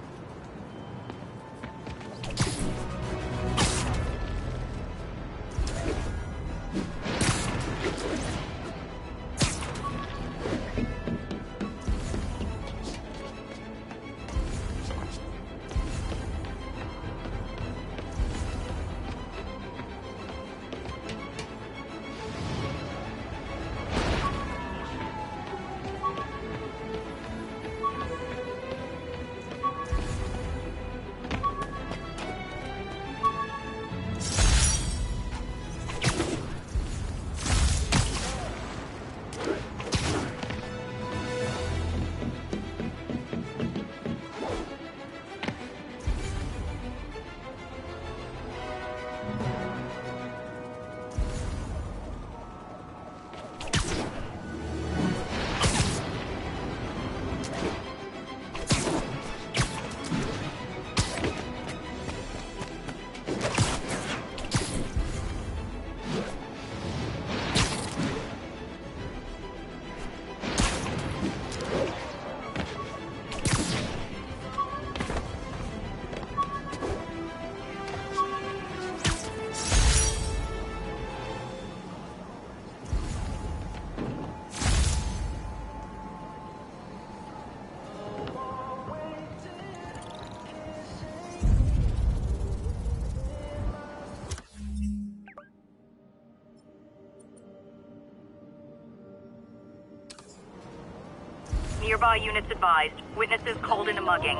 Nearby units advised. Witnesses called in a mugging.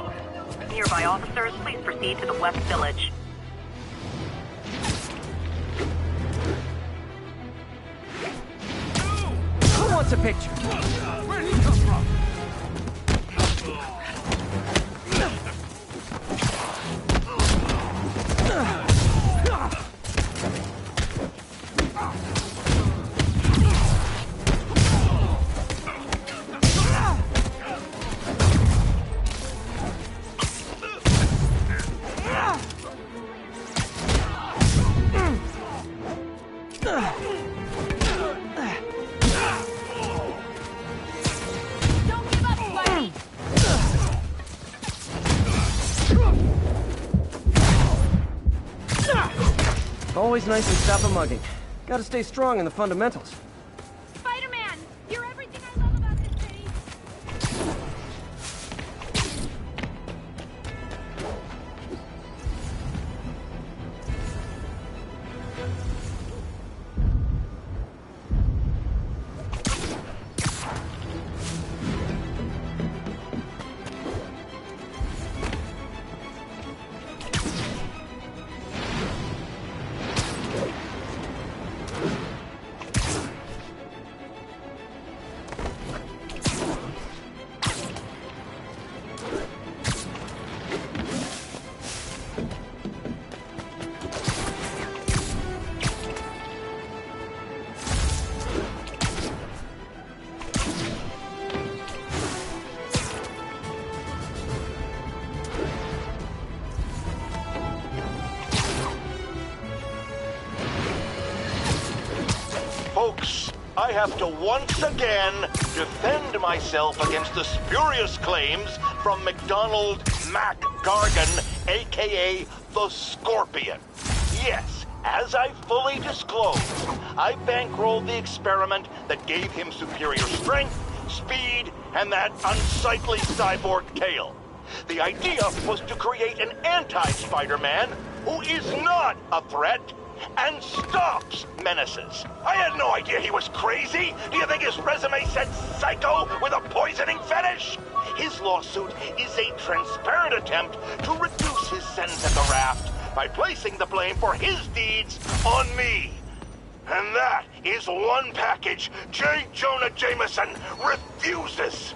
Nearby officers, please proceed to the West Village. Who wants a picture? Where'd he come from? Always nice to stop a mugging. Gotta stay strong in the fundamentals. Spider-Man! You're everything I love about this city! Folks, I have to once again defend myself against the spurious claims from McDonald Mac Gargan, aka the Scorpion. Yes, as I fully disclosed, I bankrolled the experiment that gave him superior strength, speed, and that unsightly cyborg tail. The idea was to create an anti-Spider-Man who is not a threat and stops menaces. I had no idea he was crazy. Do you think his resume said psycho with a poisoning fetish? His lawsuit is a transparent attempt to reduce his sentence at the raft by placing the blame for his deeds on me. And that is one package J. Jonah Jameson refuses.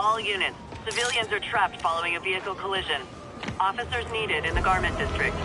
All units. Civilians are trapped following a vehicle collision. Officers needed in the garment district.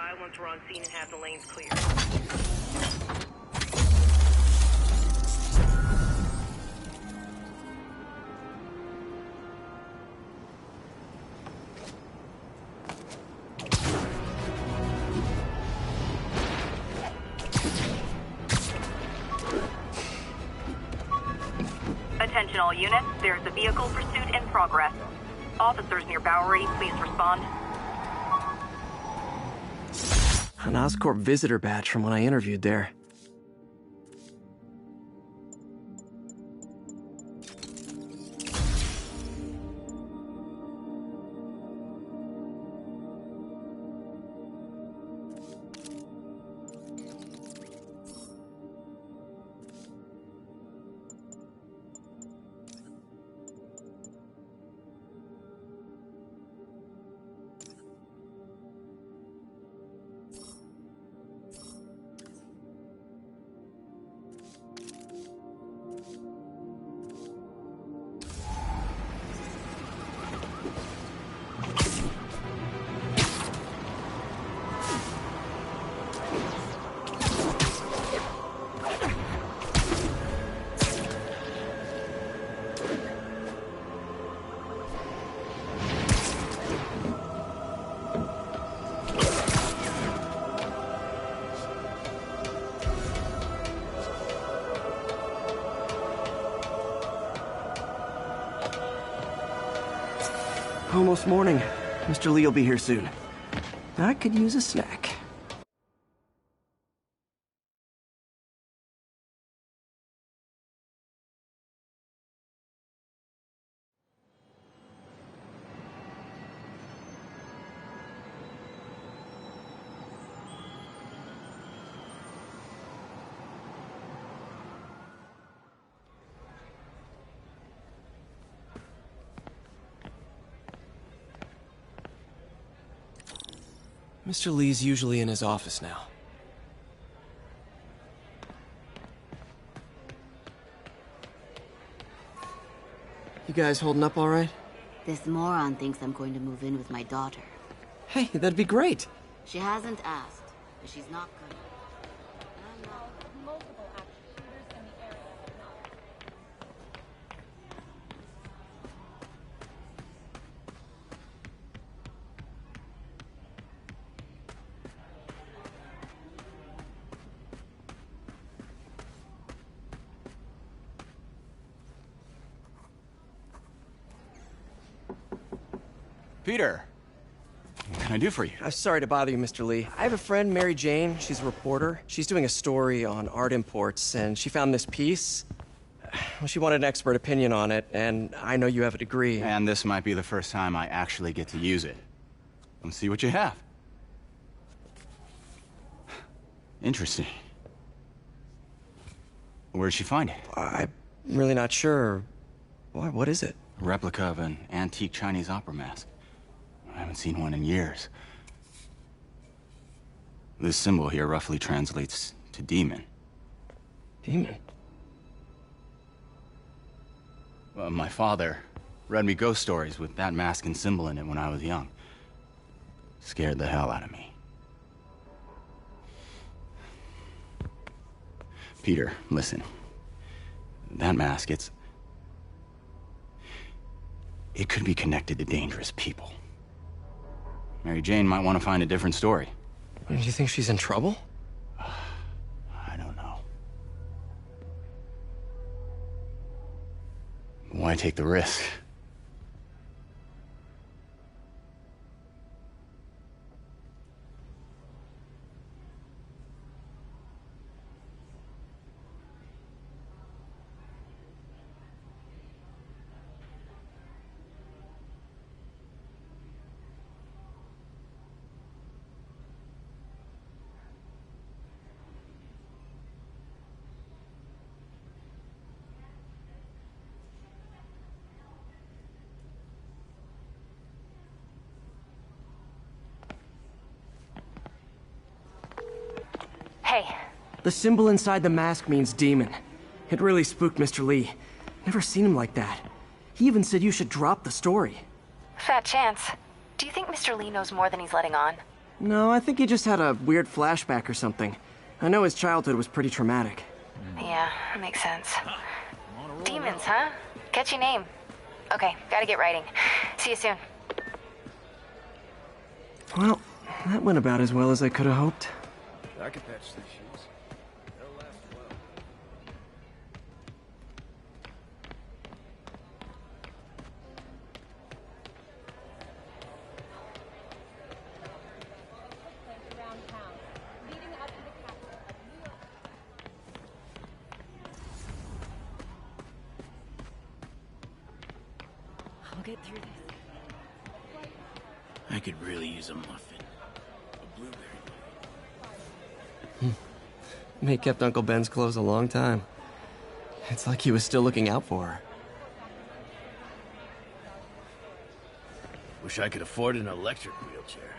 by once we're on scene and have the lanes clear. Attention all units, there's a vehicle pursuit in progress. Officers near Bowery, please respond. An Oscorp visitor badge from when I interviewed there. Almost morning. Mr. Lee will be here soon. I could use a snack. Mr. Lee's usually in his office now. You guys holding up all right? This moron thinks I'm going to move in with my daughter. Hey, that'd be great. She hasn't asked, but she's not gonna. Peter, what can I do for you? Sorry to bother you, Mr. Lee. I have a friend, Mary Jane. She's a reporter. She's doing a story on art imports, and she found this piece. Well, she wanted an expert opinion on it, and I know you have a degree. And this might be the first time I actually get to use it. Let's see what you have. Interesting. Where'd she find it? I'm really not sure. What is it? A replica of an antique Chinese opera mask. I haven't seen one in years. This symbol here roughly translates to demon. Demon? Well, my father read me ghost stories with that mask and symbol in it when I was young. Scared the hell out of me. Peter, listen. That mask, it could be connected to dangerous people. Mary Jane might want to find a different story. Do you think she's in trouble? I don't know. Why take the risk? Hey. The symbol inside the mask means demon. It really spooked Mr. Lee. Never seen him like that. He even said you should drop the story. Fat chance. Do you think Mr. Lee knows more than he's letting on? No, I think he just had a weird flashback or something. I know his childhood was pretty traumatic. Yeah, that makes sense. Demons, huh? Catchy name. Okay, gotta get writing. See you soon. Well, that went about as well as I could have hoped. I can patch these shoes. They'll last well. I'll get through this. I could really use a muffin. A blueberry. May kept Uncle Ben's clothes a long time. It's like he was still looking out for her. Wish I could afford an electric wheelchair.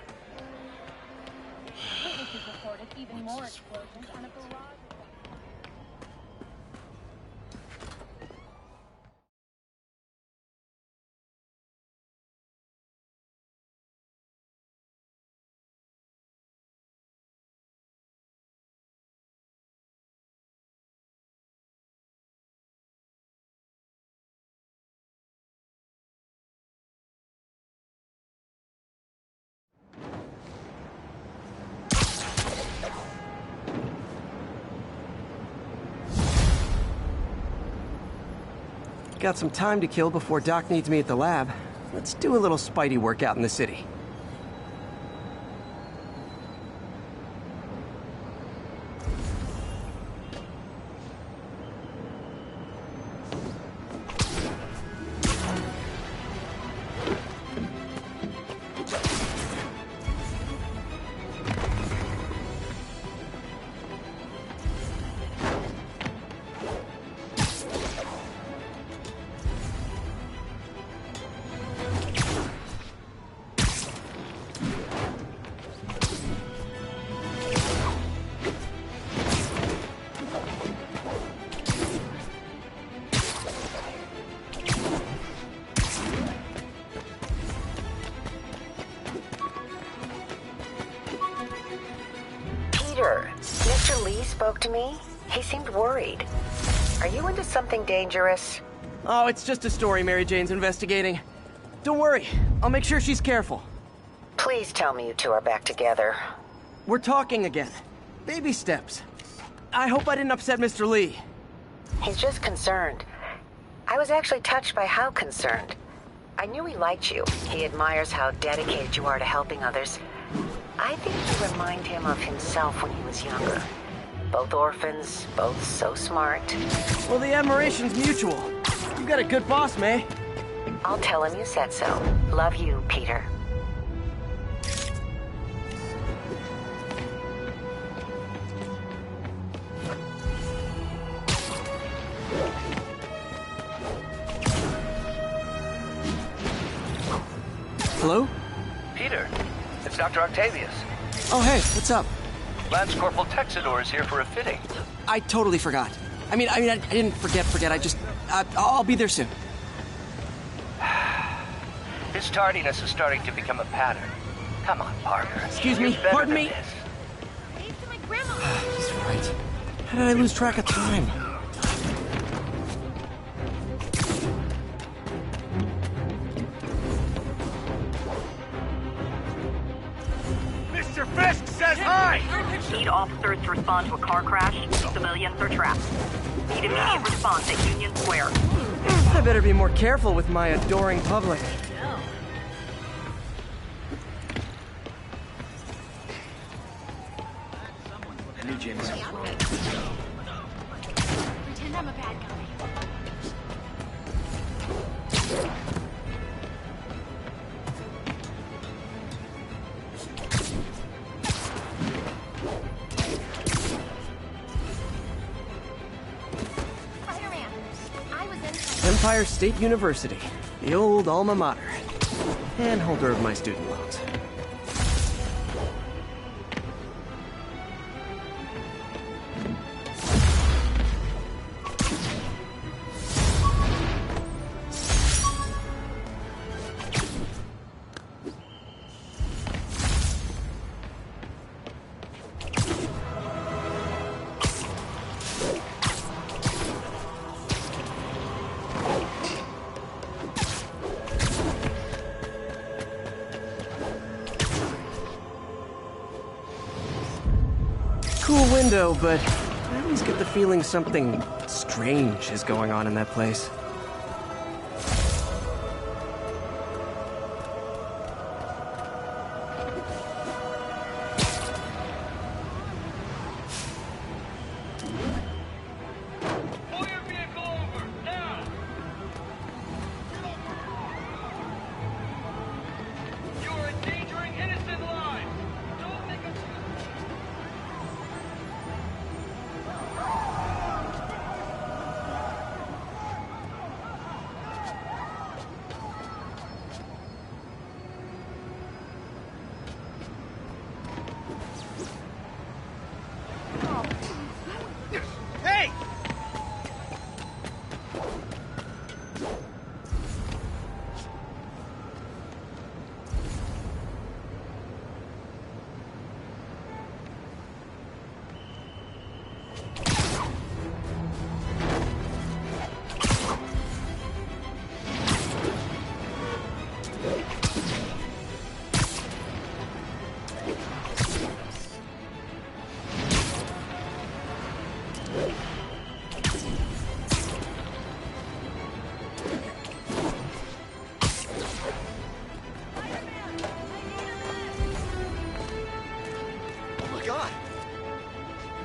Witnesses reported even more explosions and a barrage. Got some time to kill before Doc needs me at the lab. Let's do a little Spidey workout in the city. Peter, Mr. Lee spoke to me. He seemed worried. Are you into something dangerous? Oh, it's just a story Mary Jane's investigating. Don't worry, I'll make sure she's careful. Please tell me you two are back together. We're talking again. Baby steps. I hope I didn't upset Mr. Lee. He's just concerned. I was actually touched by how concerned. I knew he liked you. He admires how dedicated you are to helping others. I think you remind him of himself when he was younger. Both orphans, both so smart. Well, the admiration's mutual. You got a good boss, May. I'll tell him you said so. Love you, Peter. Hello? Peter, it's Dr. Octavius. Oh, hey, what's up? Lance Corporal Texador is here for a fitting. I totally forgot. I didn't forget. I'll be there soon. His tardiness is starting to become a pattern. Come on, Parker. Excuse You're me, better pardon than me. this. He's right. How did I lose track of time? Mr. Fisk says hi! Need officers to respond to a car crash. Civilians are trapped. Need immediate response at Union Square. I better be more careful with my adoring public. Me, James. Pretend I'm a bad guy. Spider-Man, I was in Empire State University, the old alma mater, and holder of my student loans. cool window, but I always get the feeling something strange is going on in that place.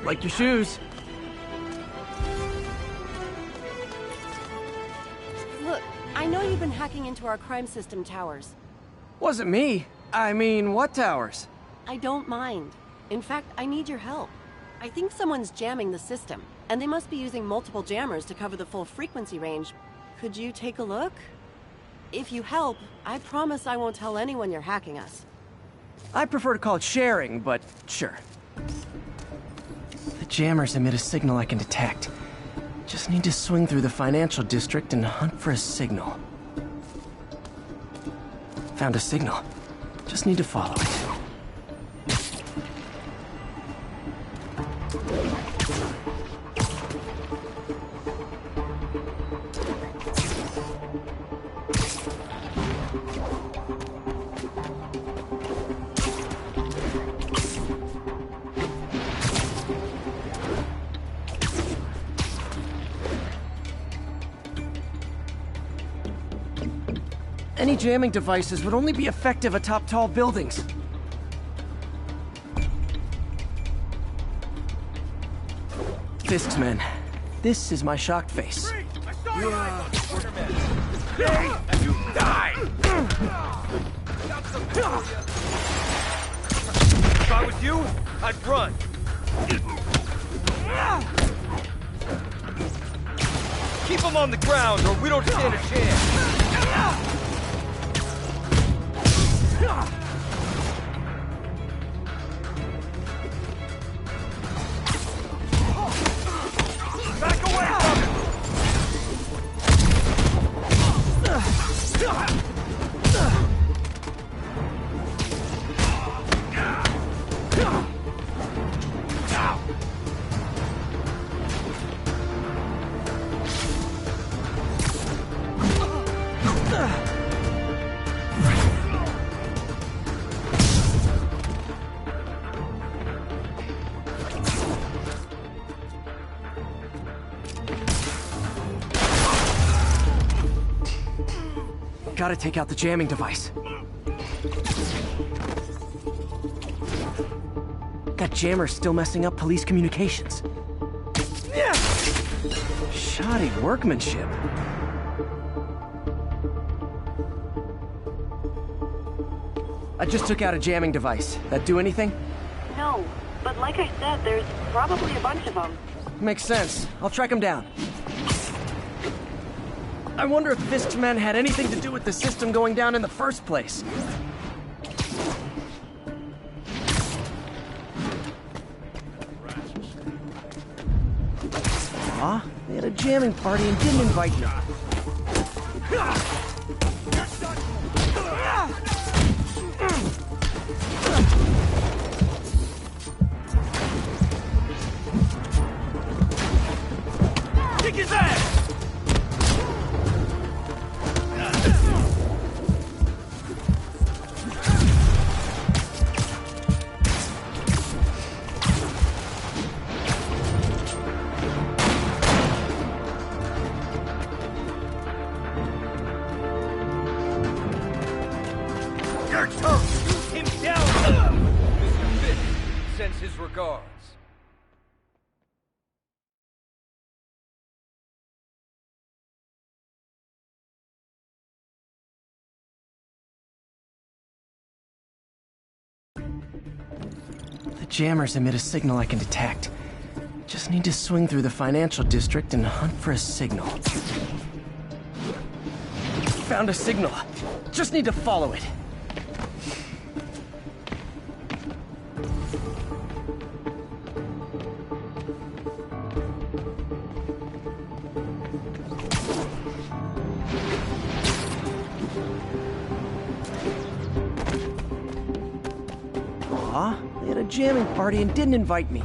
Like your shoes. Look, I know you've been hacking into our crime system towers. Wasn't me. I mean, what towers? I don't mind. In fact, I need your help. I think someone's jamming the system, and they must be using multiple jammers to cover the full frequency range. Could you take a look? If you help, I promise I won't tell anyone you're hacking us. I prefer to call it sharing, but sure. The jammers emit a signal I can detect. Just need to swing through the financial district and hunt for a signal. Found a signal. Just need to follow it. Any jamming devices would only be effective atop tall buildings. Fisk's men. This is my shocked face. Hey, you die! If I was you, I'd run. Keep them on the ground, or we don't stand a chance. Back away from it! Gotta take out the jamming device. That jammer's still messing up police communications. Shoddy workmanship. I just took out a jamming device. That do anything? No, but like I said, there's probably a bunch of them. Makes sense. I'll track him down. I wonder if Fisk's men had anything to do with the system going down in the first place. Aw, they had a jamming party and didn't invite me. Kick his ass! jammers emit a signal I can detect. Just need to swing through the financial district and hunt for a signal. Found a signal. Just need to follow it. Aw, they had a jamming party and didn't invite me.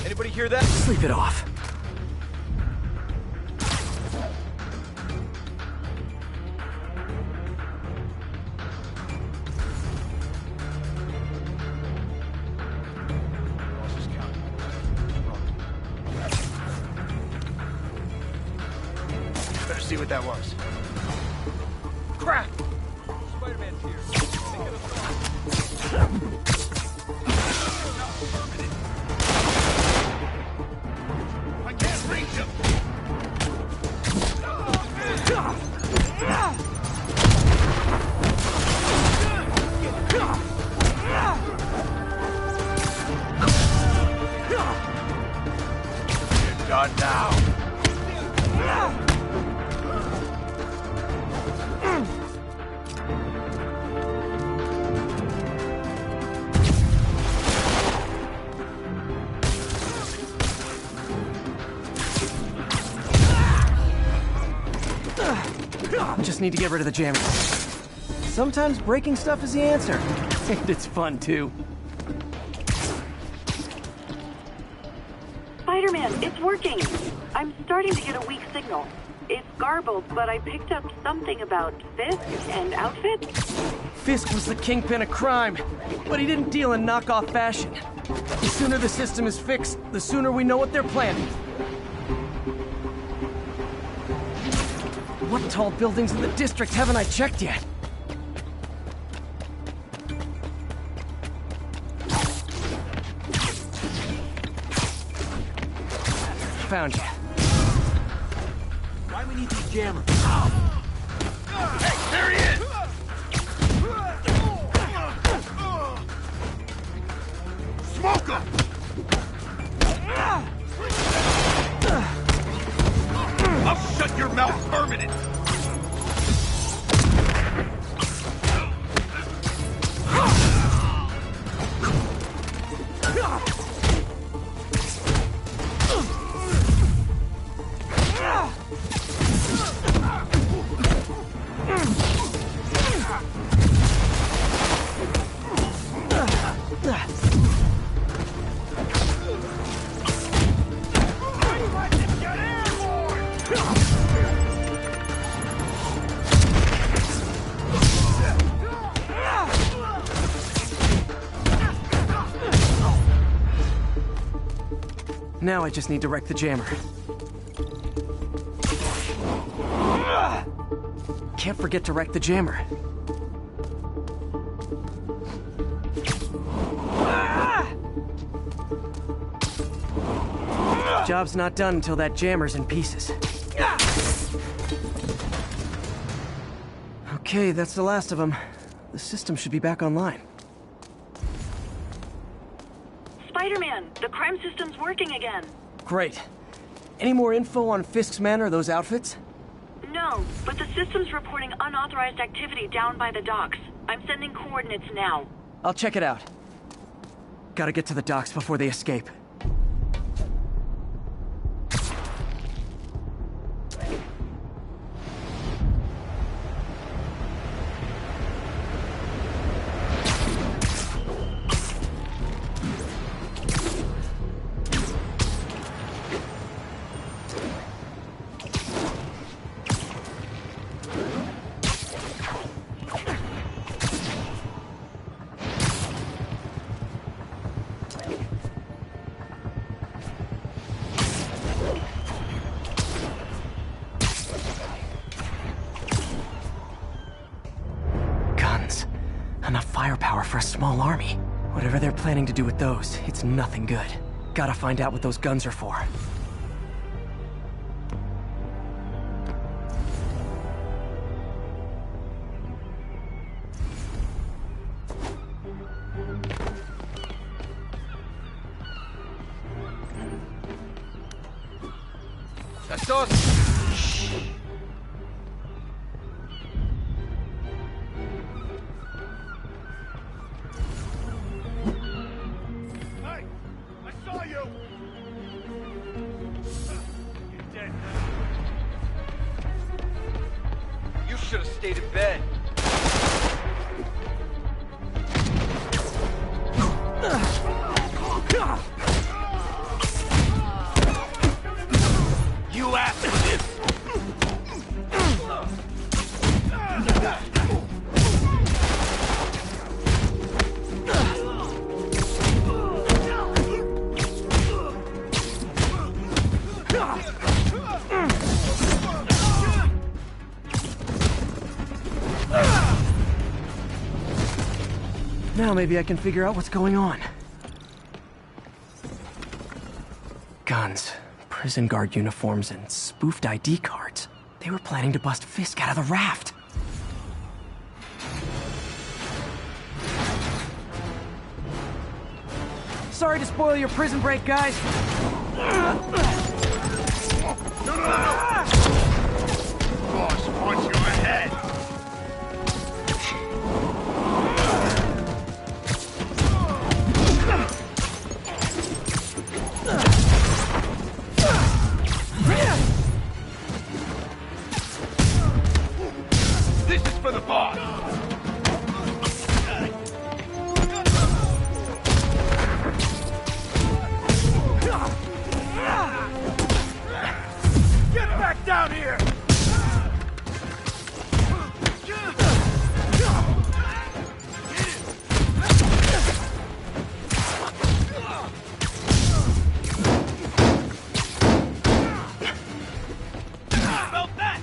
Anybody hear that? Sleep it off. Better see what that was. Crap! Spider-Man's here. I can't reach him! You're done now. Just need to get rid of the jammer. Sometimes breaking stuff is the answer. And it's fun, too. Spider-Man, it's working. I'm starting to get a weak signal. It's garbled, but I picked up something about Fisk and outfits. Fisk was the kingpin of crime, but he didn't deal in knockoff fashion. The sooner the system is fixed, the sooner we know what they're planning. What tall buildings in the district haven't I checked yet? Found you. Why we need these jammers? Hey, there he is! Smoke him! I'll shut your mouth permanent! Now I just need to wreck the jammer. Can't forget to wreck the jammer. Job's not done until that jammer's in pieces. Okay, that's the last of them. The system should be back online. Spider-Man, the crime system's working again. Great. Any more info on Fisk's men or those outfits? No, but the system's reporting unauthorized activity down by the docks. I'm sending coordinates now. I'll check it out. Gotta get to the docks before they escape. Enough firepower for a small army. Whatever they're planning to do with those, it's nothing good. Gotta find out what those guns are for. That's us! Hey! I saw you! You're dead now. You should have stayed in bed. You asked for this! Now maybe I can figure out what's going on. Guns, prison guard uniforms, and spoofed ID cards. They were planning to bust Fisk out of the raft. Sorry to spoil your prison break, guys. Boss wants you ahead! This is for the boss! Get back down here! About that!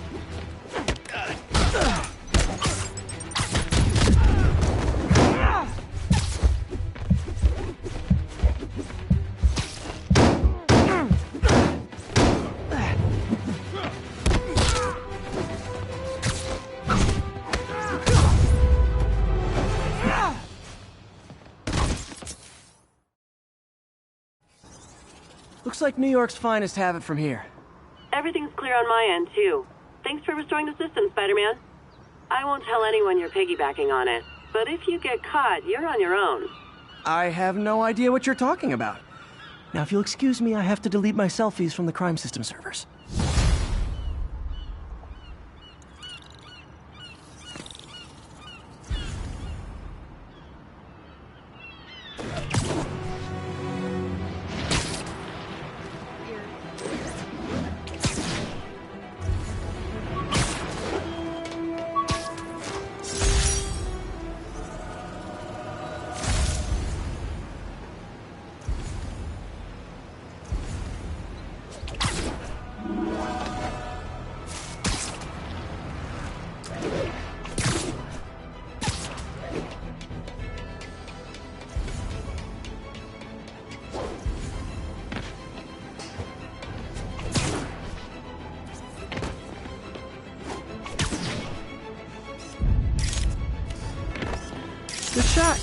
Looks like New York's finest have it from here. Everything's clear on my end, too. Thanks for restoring the system, Spider-Man. I won't tell anyone you're piggybacking on it, but if you get caught, you're on your own. I have no idea what you're talking about. Now, if you'll excuse me, I have to delete my selfies from the crime system servers. Good shot.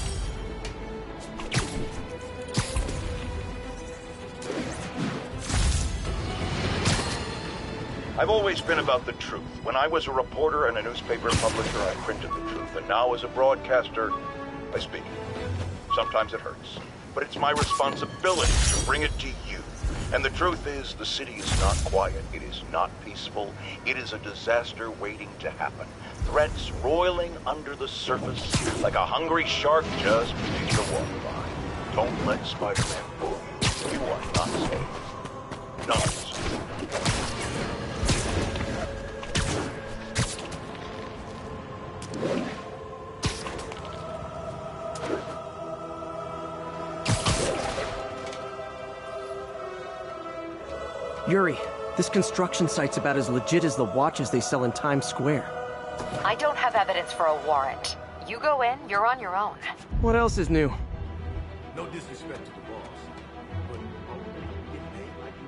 I've always been about the truth. When I was a reporter and a newspaper publisher, I printed the truth. And now as a broadcaster, I speak it. Sometimes it hurts. But it's my responsibility to bring it to you. And the truth is, the city is not quiet. It is not peaceful. It is a disaster waiting to happen. Threats roiling under the surface like a hungry shark just beneath the waterline. Don't let Spider-Man fool you. You are not safe. None of us. Yuri, this construction site's about as legit as the watches they sell in Times Square. I don't have evidence for a warrant. You go in, you're on your own. What else is new? No disrespect to the boss, but getting paid like you.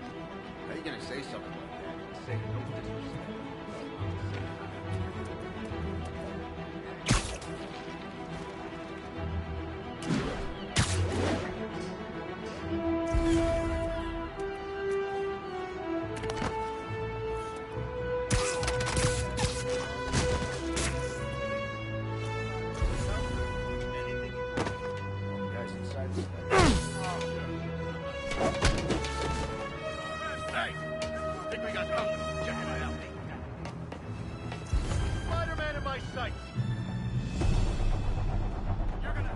How you gonna say something like that? Say no disrespect. Spider-Man in my sights! You're gonna...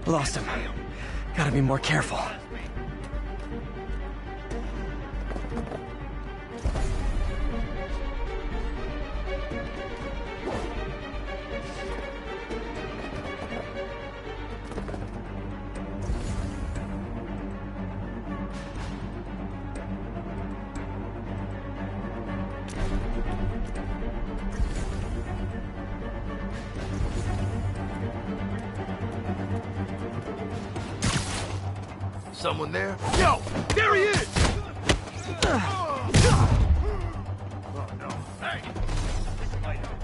Lost him. Gotta be more careful. Someone there? Yo! There he is! Oh no. Hey! This might help.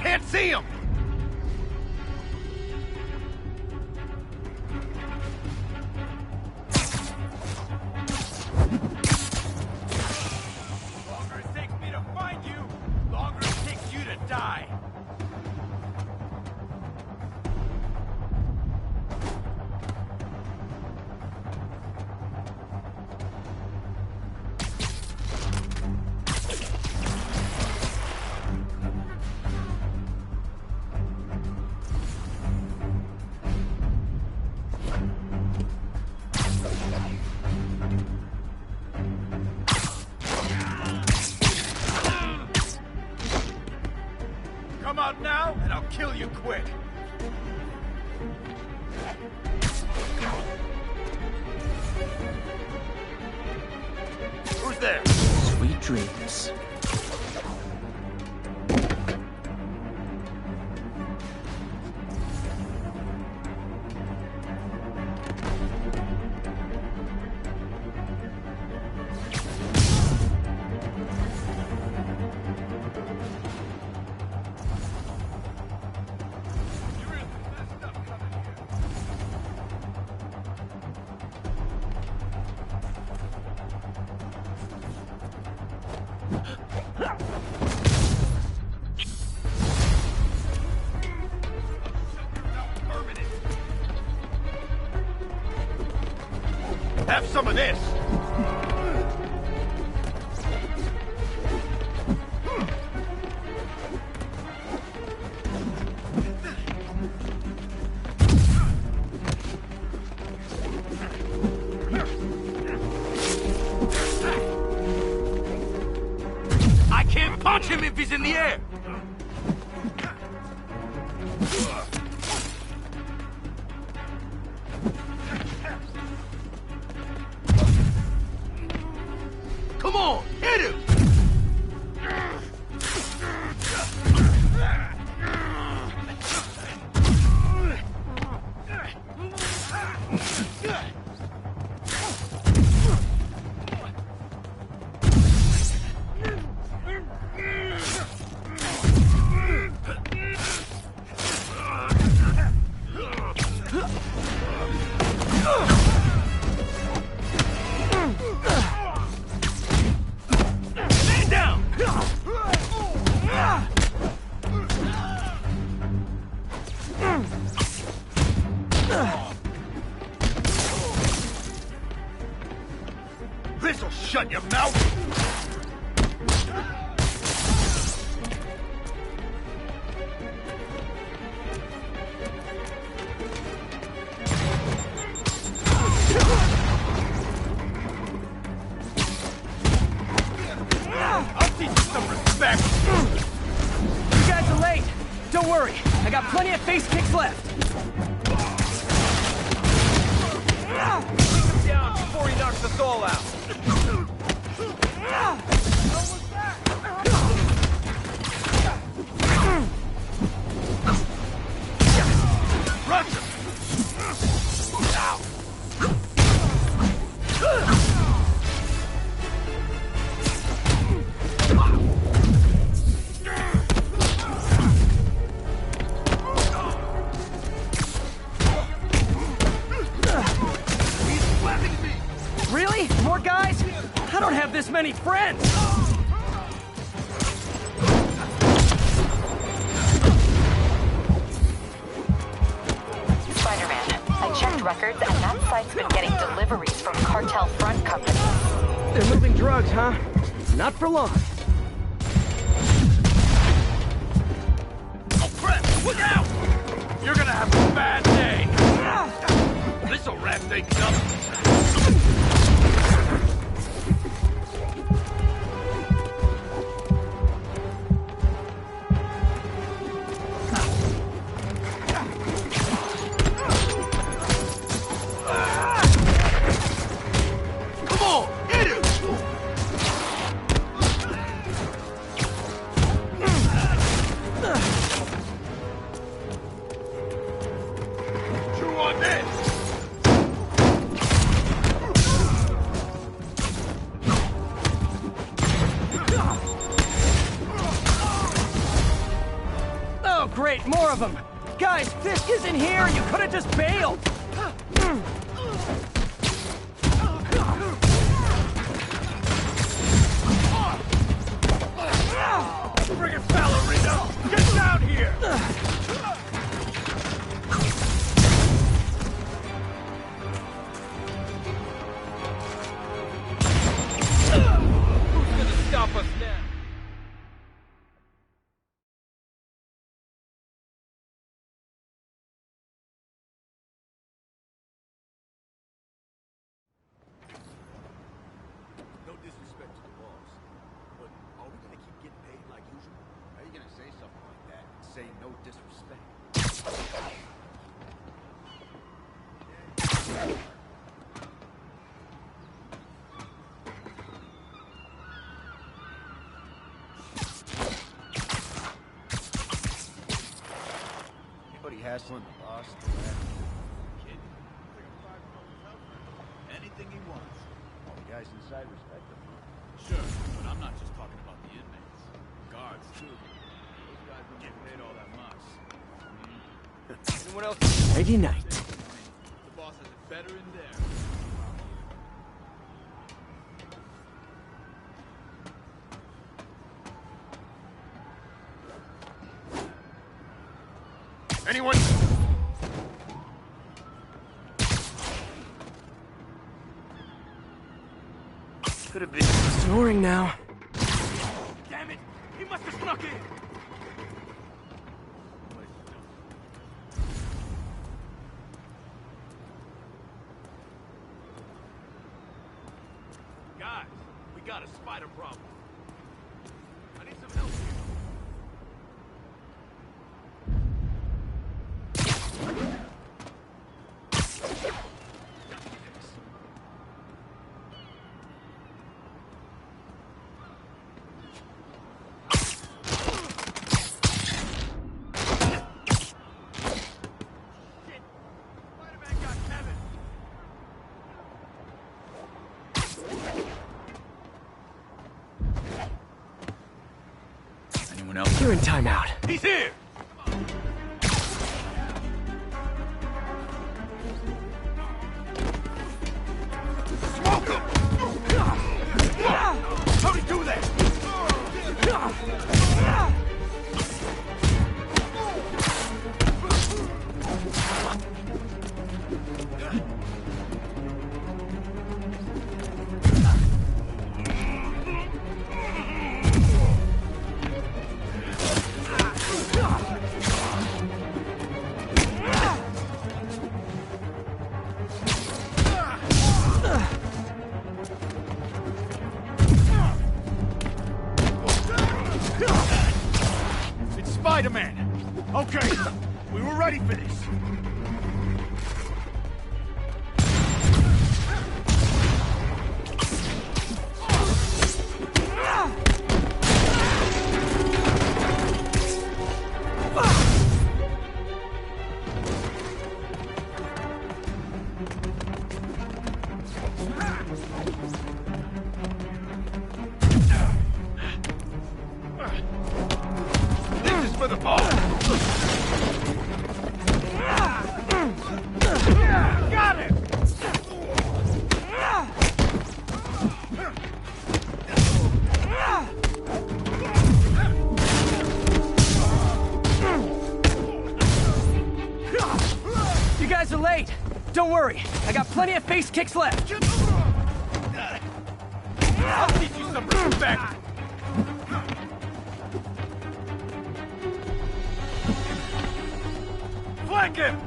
Can't see him! The longer it takes me to find you, the longer it takes you to die. Come out now, and I'll kill you quick. Who's there? Sweet dreams. Have some of this! I can't punch him if he's in the air! Come on, hit him! teach you some respect! You guys are late. Don't worry, I got plenty of face kicks left. Take him down before he knocks us all out! Rush him! Really? More guys? I don't have this many friends! Spider-Man, I checked records and that site's been getting deliveries from cartel front companies. They're moving drugs, huh? Not for long. Oh crap! Look out! You're gonna have a bad day! This'll wrap things up! Oh, great, more of them! Guys, Fisk isn't here! You could have just bailed! Friggin' ballerina! Get down here! Who's gonna stop us now? No disrespect to the boss, but are we gonna keep getting paid like usual? How are you gonna say something like that and say no disrespect? Anybody hassling the boss? Kid, anything he wants. All the guys inside respect him. Sure, but I'm not just talking about the inmates. Guards, too. Those guys don't get paid all that much. Anyone else? Friday night. The boss has it better in there. Anyone? Could have been snoring now. Damn it! He must have snuck in! Guys, we got a spider problem. I need some help here. Anyone else? You're in timeout. He's here! Smoke him! How'd he do that? Spider-Man! Okay, we were ready for this. This is for the ball. Got it! You guys are late. Don't worry, I got plenty of face kicks left. I'll teach you some respect. Flank him!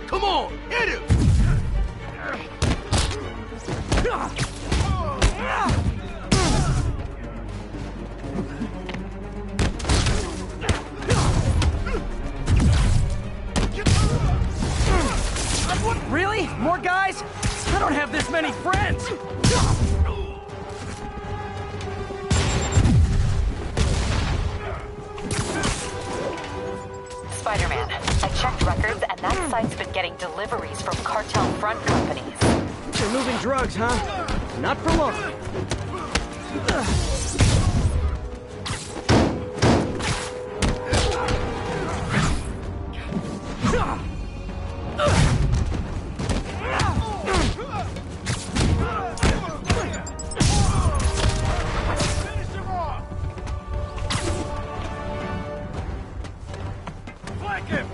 Come on, hit him! Really? More guys? I don't have this many friends! Spider-Man, I checked records and that site's been getting deliveries from cartel front companies. They're moving drugs, huh? Not for long. Flank him!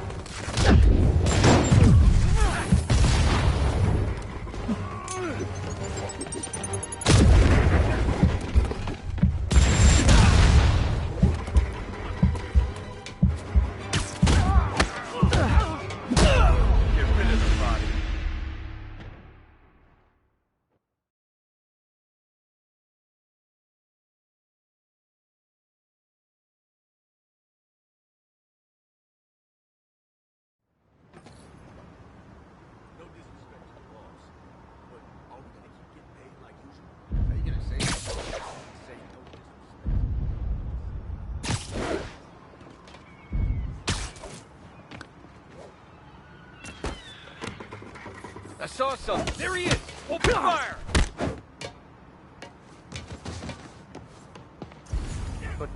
Get rid of the body. No disrespect to the boss, but are we gonna keep getting paid like usual? How you gonna say something? Say no disrespect. I saw something. There he is. Open fire. But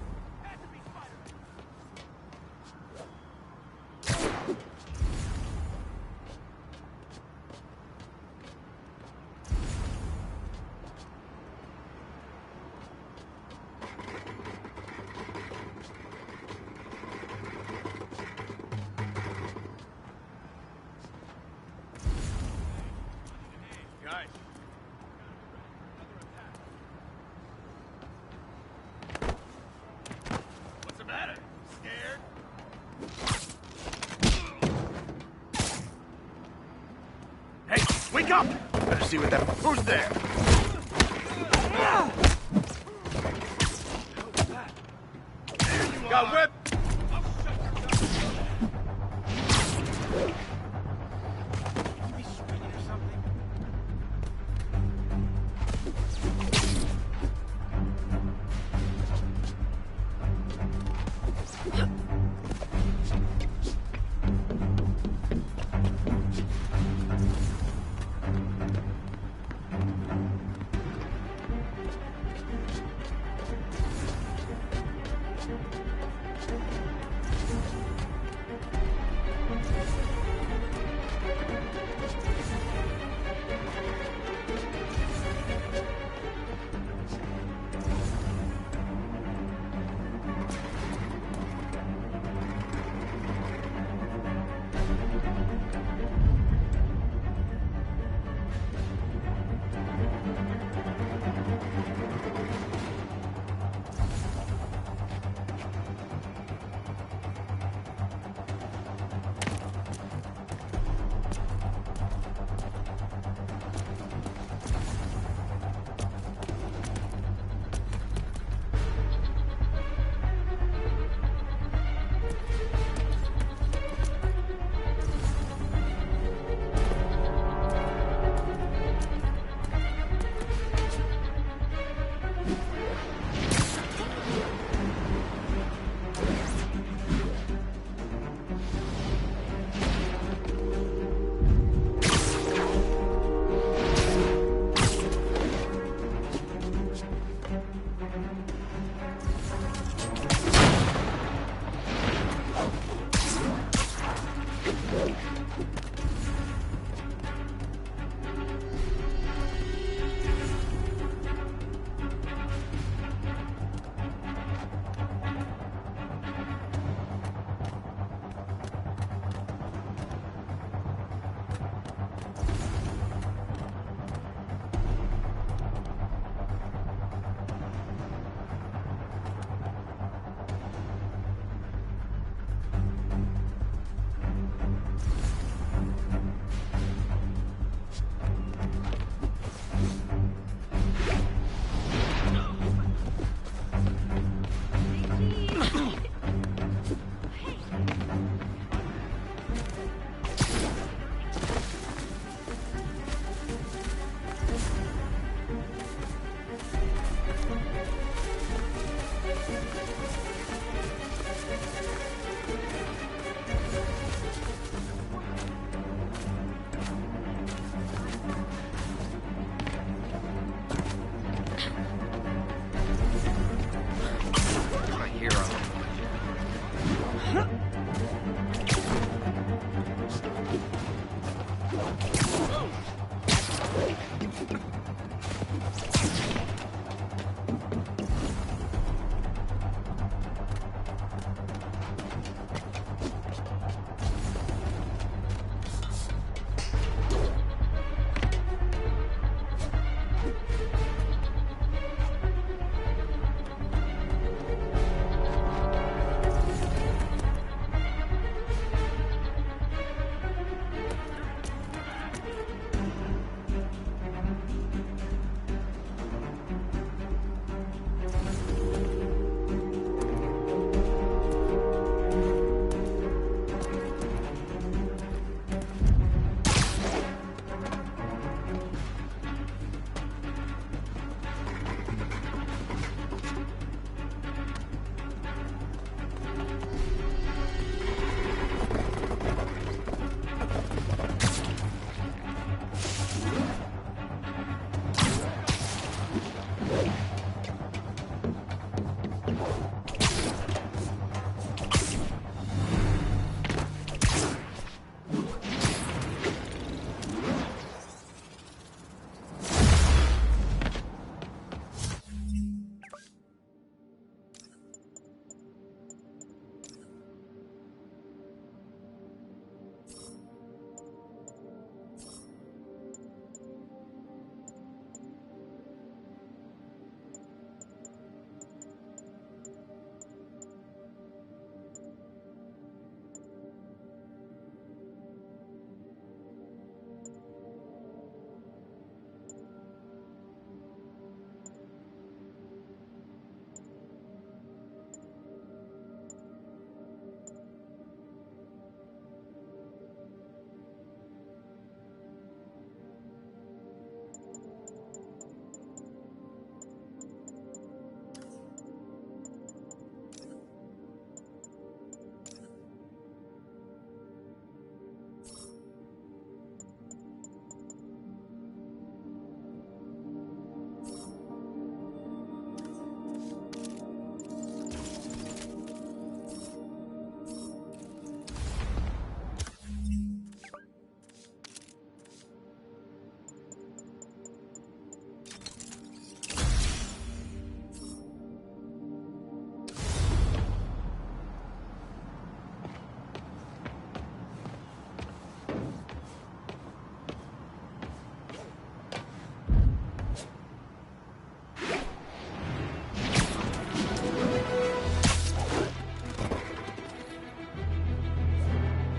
guys. What's the matter? Scared? Hey, wake up! Better see what that... Who's there? Got whip!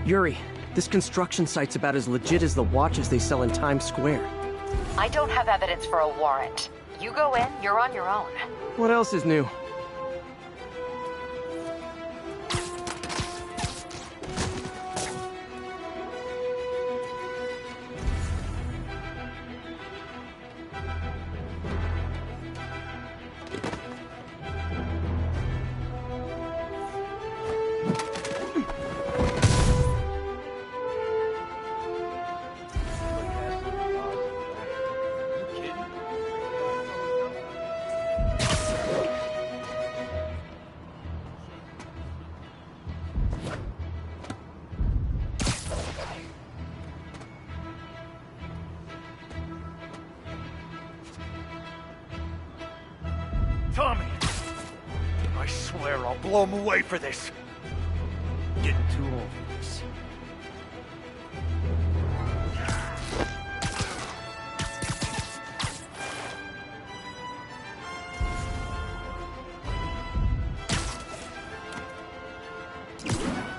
Yuri, this construction site's about as legit as the watches they sell in Times Square. I don't have evidence for a warrant. You go in, you're on your own. What else is new? Tommy! I swear I'll blow him away for this. Getting too old for this.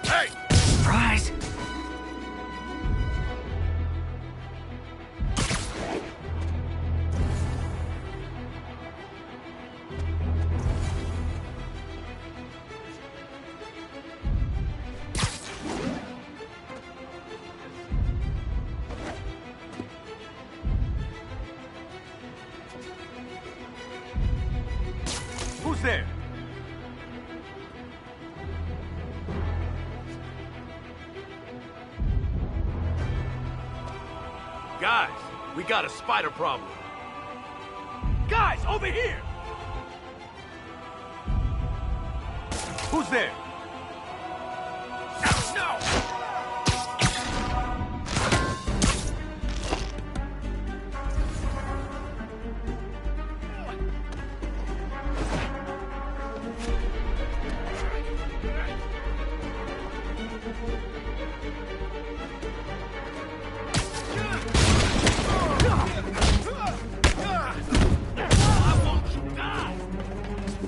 Hey! Surprise! Who's there? Guys, we got a spider problem. Guys, over here! Who's there? No!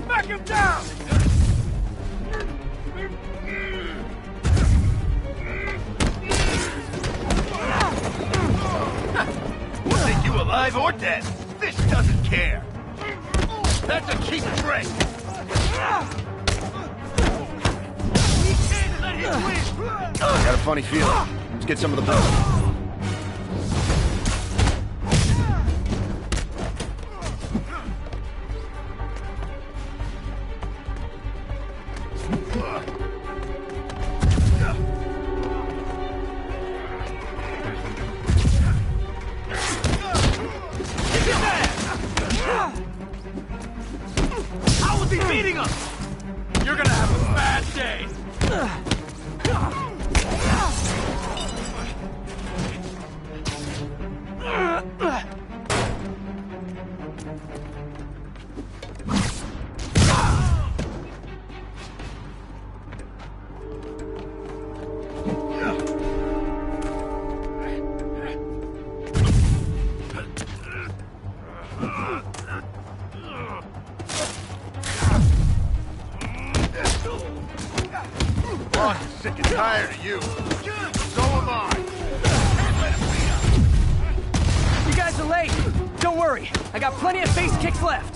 Back him down! We'll take you alive or dead. This doesn't care. That's a cheap trick. We can't let him win. Got a funny feeling. Let's get some of the blood. How is he beating us? You're gonna have a bad day. Boss is sick and tired of you. So am I. You guys are late. Don't worry. I got plenty of face kicks left.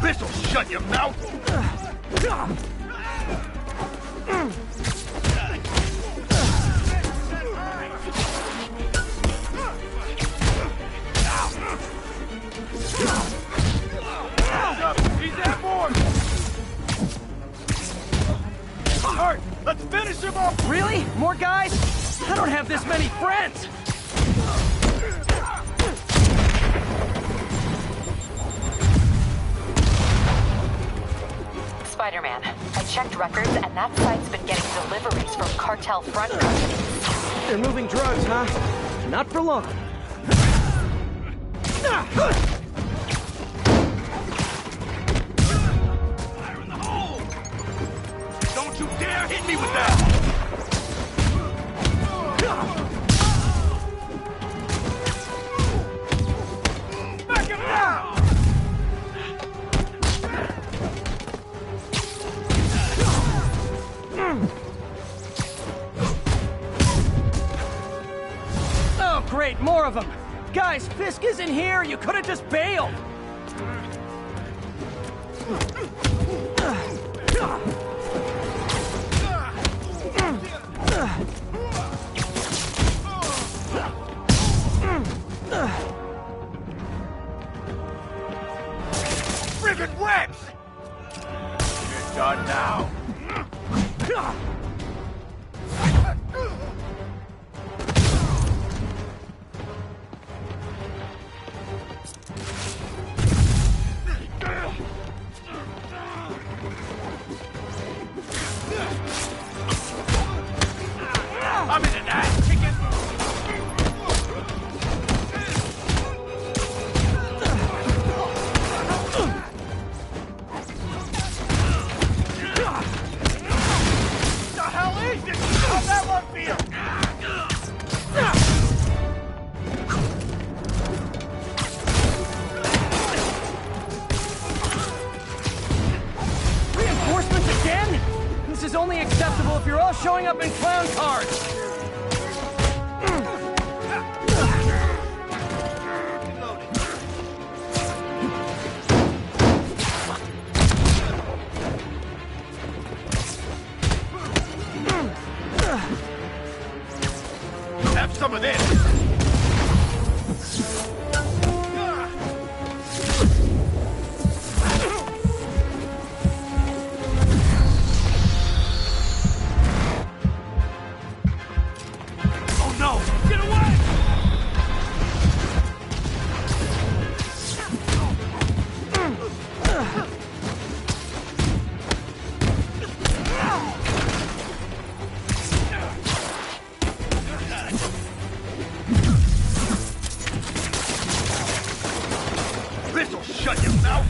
This'll shut your mouth. He's airborne! Hurt! Let's finish him off! Really? More guys? I don't have this many friends! Spider-Man, I checked records and that site's been getting deliveries from cartel front companies. They're moving drugs, huh? Not for long. Fire in the hole! Don't you dare hit me with that! of them! Guys, Fisk isn't here! You could've just bailed! Friggin' webs! You're done now. I'm in an ass kicking. The hell is this? How's that one feel? Reinforcements again? This is only acceptable if you're all showing up in clown cars! Have some of this. Oh no! Get away! This'll shut your mouth!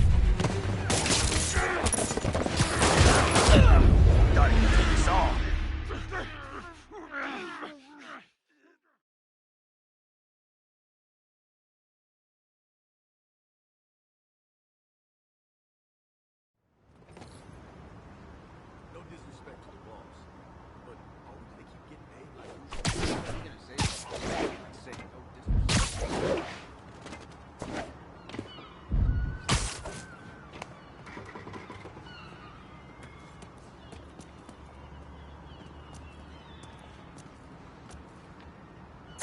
Gotta get this on. No disrespect to the boss, but are we gonna keep getting paid like usual? Are you gonna say something? Like say no disrespect?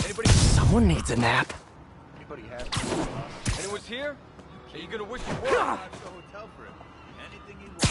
Anybody? Someone needs a nap. Anybody have Anyone's here? Are you gonna wish you were? That's the hotel for him. Anything he wants.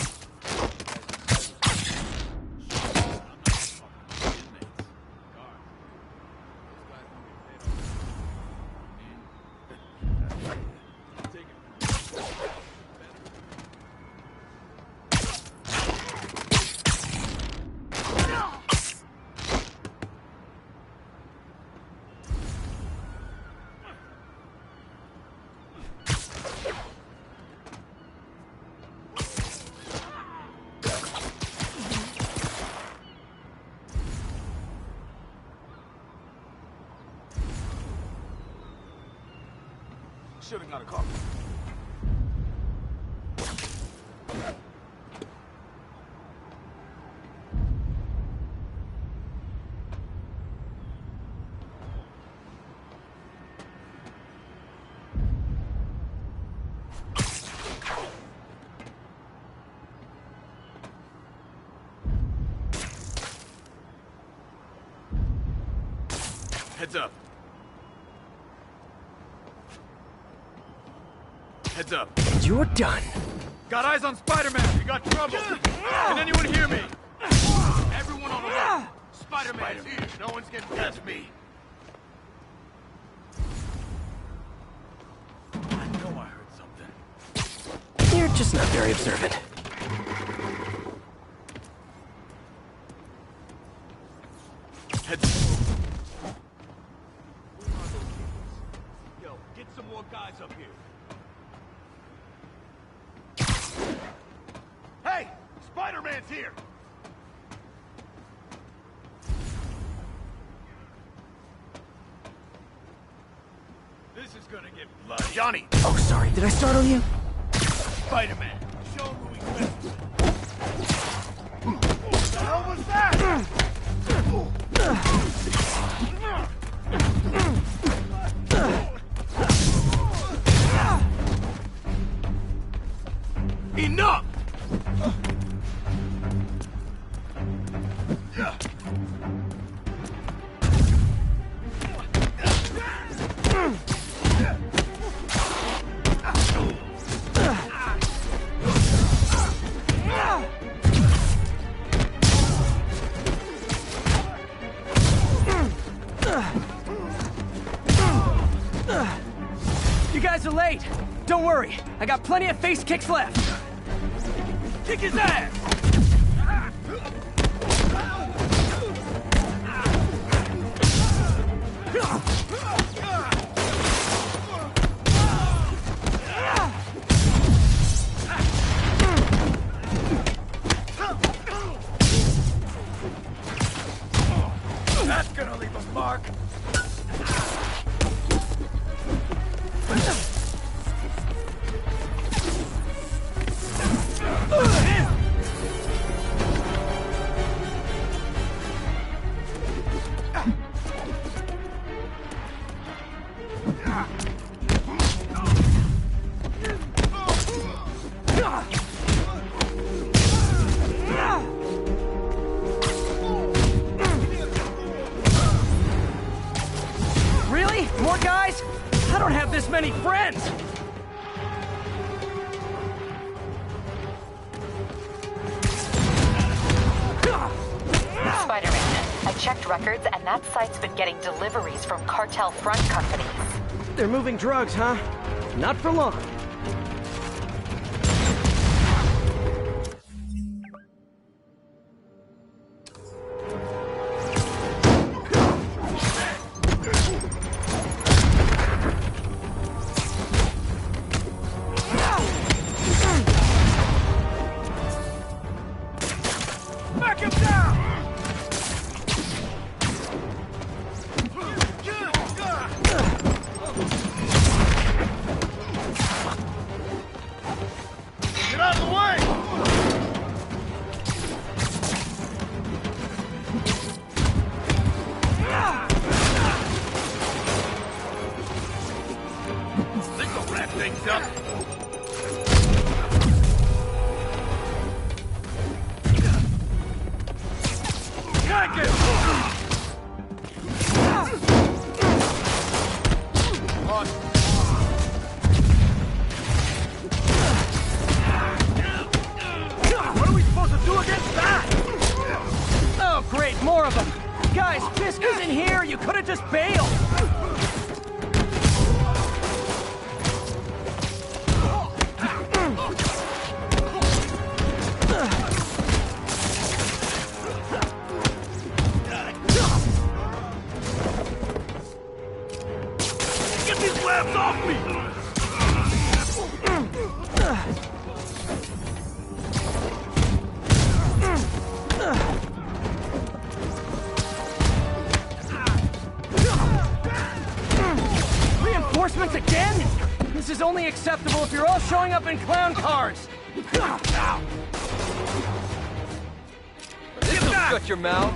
Should've got a car. Heads up. Heads up. You're done. Got eyes on Spider-Man. We got trouble. Can anyone hear me? Everyone on the left. Spider-Man's here. No one's getting past me. I know I heard something. You're just not very observant. Heads Yo, get some more guys up here. Hey! Spider-Man's here! This is gonna get bloody. Johnny! Oh, sorry. Did I startle you? Spider-Man! Show him who he is. What the hell was that? Enough! You guys are late. Don't worry, I got plenty of face kicks left. Kick his ass! That's gonna leave a mark. Really? More guys? I don't have this many friends! Spider-Man, I checked records, and that site's been getting deliveries from cartel front companies. They're moving drugs, huh? Not for long. Back him down! Get out of the way! This'll wrap things up. Flank it! On. What are we supposed to do against that? Oh, great, more of them. Guys, Fisk is in here. You could have just bailed. Get these labs off me! Reinforcements again? This is only acceptable if you're all showing up in clown cars. This'll shut your mouth.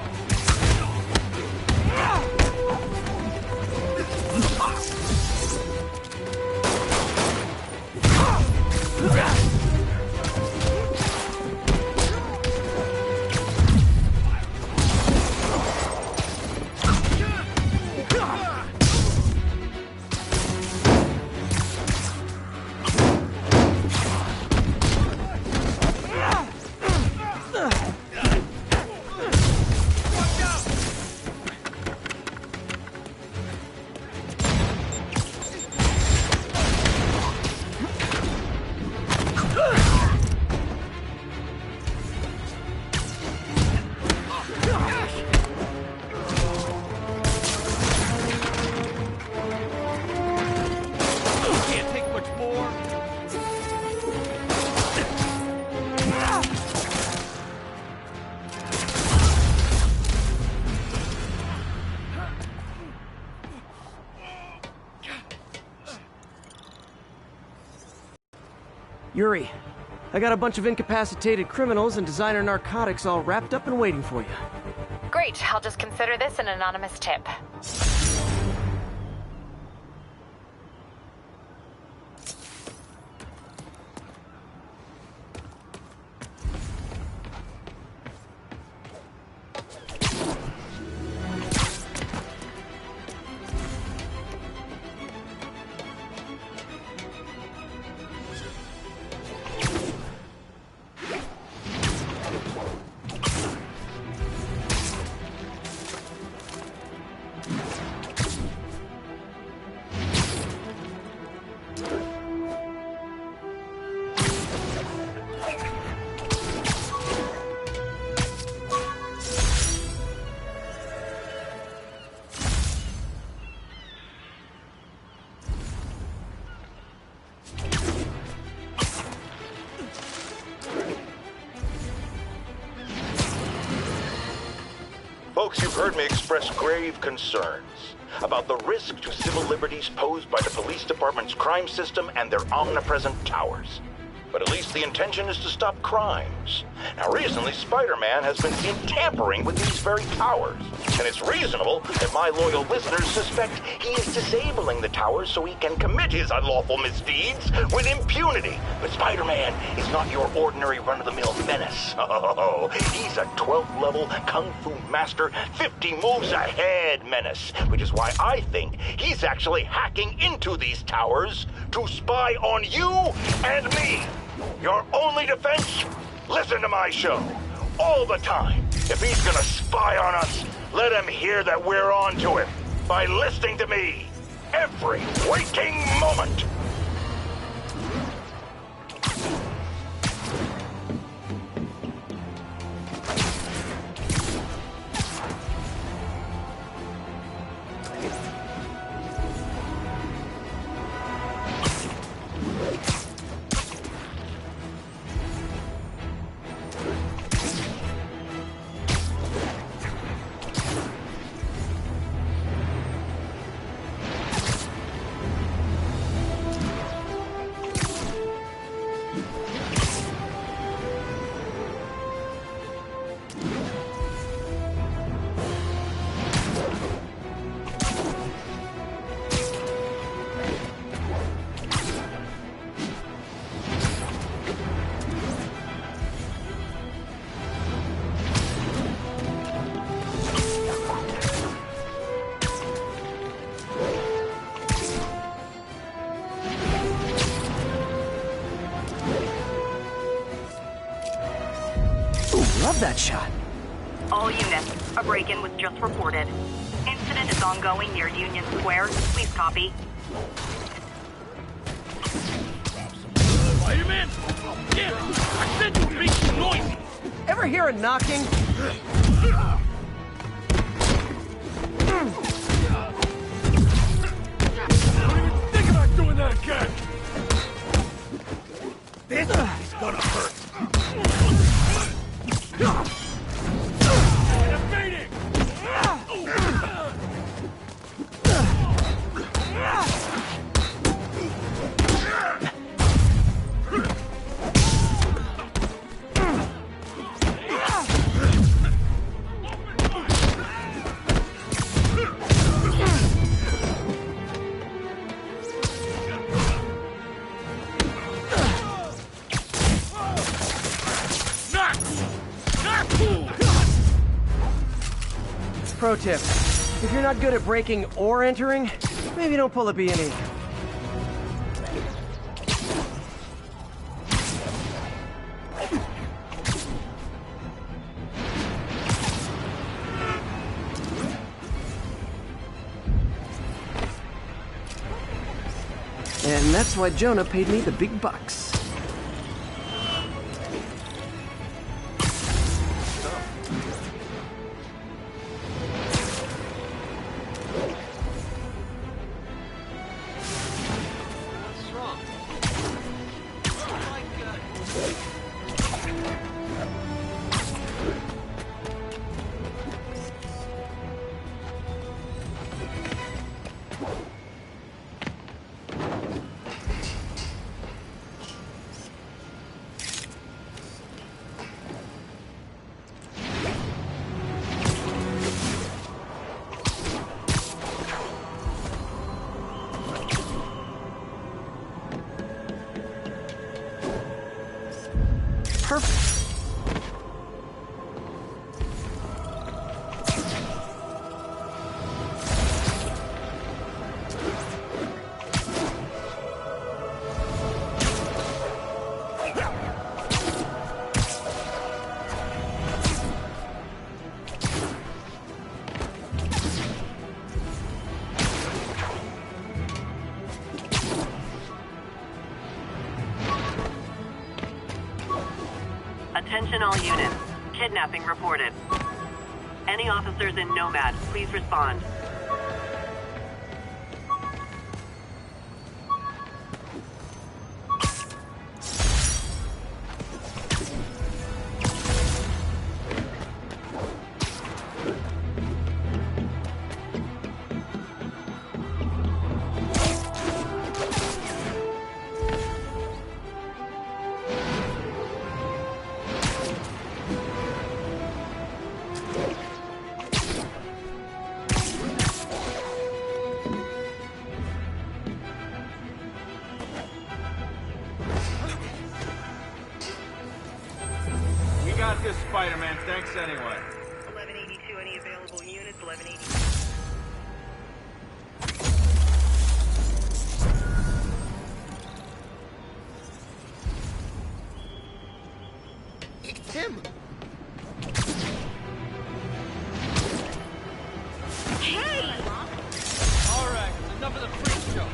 Can't take much more. Yuri, I got a bunch of incapacitated criminals and designer narcotics all wrapped up and waiting for you. Great, I'll just consider this an anonymous tip. Folks, you've heard me express grave concerns about the risk to civil liberties posed by the police department's crime system and their omnipresent towers. But at least the intention is to stop crimes. Now, recently, Spider-Man has been seen tampering with these very towers. And it's reasonable that my loyal listeners suspect he is disabling the towers so he can commit his unlawful misdeeds with impunity. But Spider-Man is not your ordinary run-of-the-mill menace. Oh, he's a 12th level Kung Fu master, 50 moves ahead menace. Which is why I think he's actually hacking into these towers to spy on you and me. Your only defense? Listen to my show. All the time. If he's gonna spy on us, let him hear that we're on to him by listening to me every waking moment. Love that shot. All units, a break-in was just reported. Incident is ongoing near Union Square. Please copy. Spider-Man? Damn it! I said you were making noise! Ever hear a knocking? Think about doing that again! This is gonna hurt! Evading! Pro tip, if you're not good at breaking or entering, maybe don't pull a B&E. And that's why Jonah paid me the big bucks. Perfect. Attention all units. Kidnapping reported. Any officers in Nomad, please respond. got this, Spider-Man. Thanks anyway. 1182, any available units? 1182. It's him! Hey! Alright, enough of the freak show.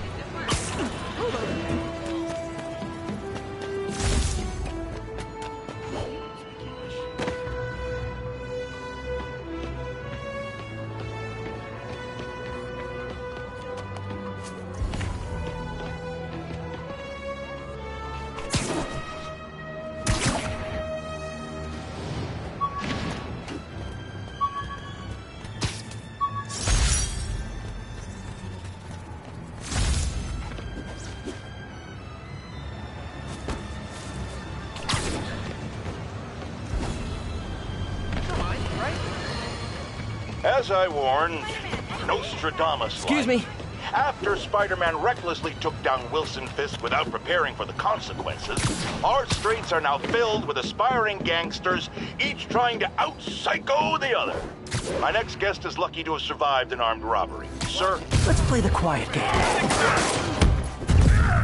As I warned, Nostradamus. Excuse me. After Spider-Man recklessly took down Wilson Fisk without preparing for the consequences, our streets are now filled with aspiring gangsters, each trying to out-psycho the other. My next guest is lucky to have survived an armed robbery. Sir? Let's play the quiet game.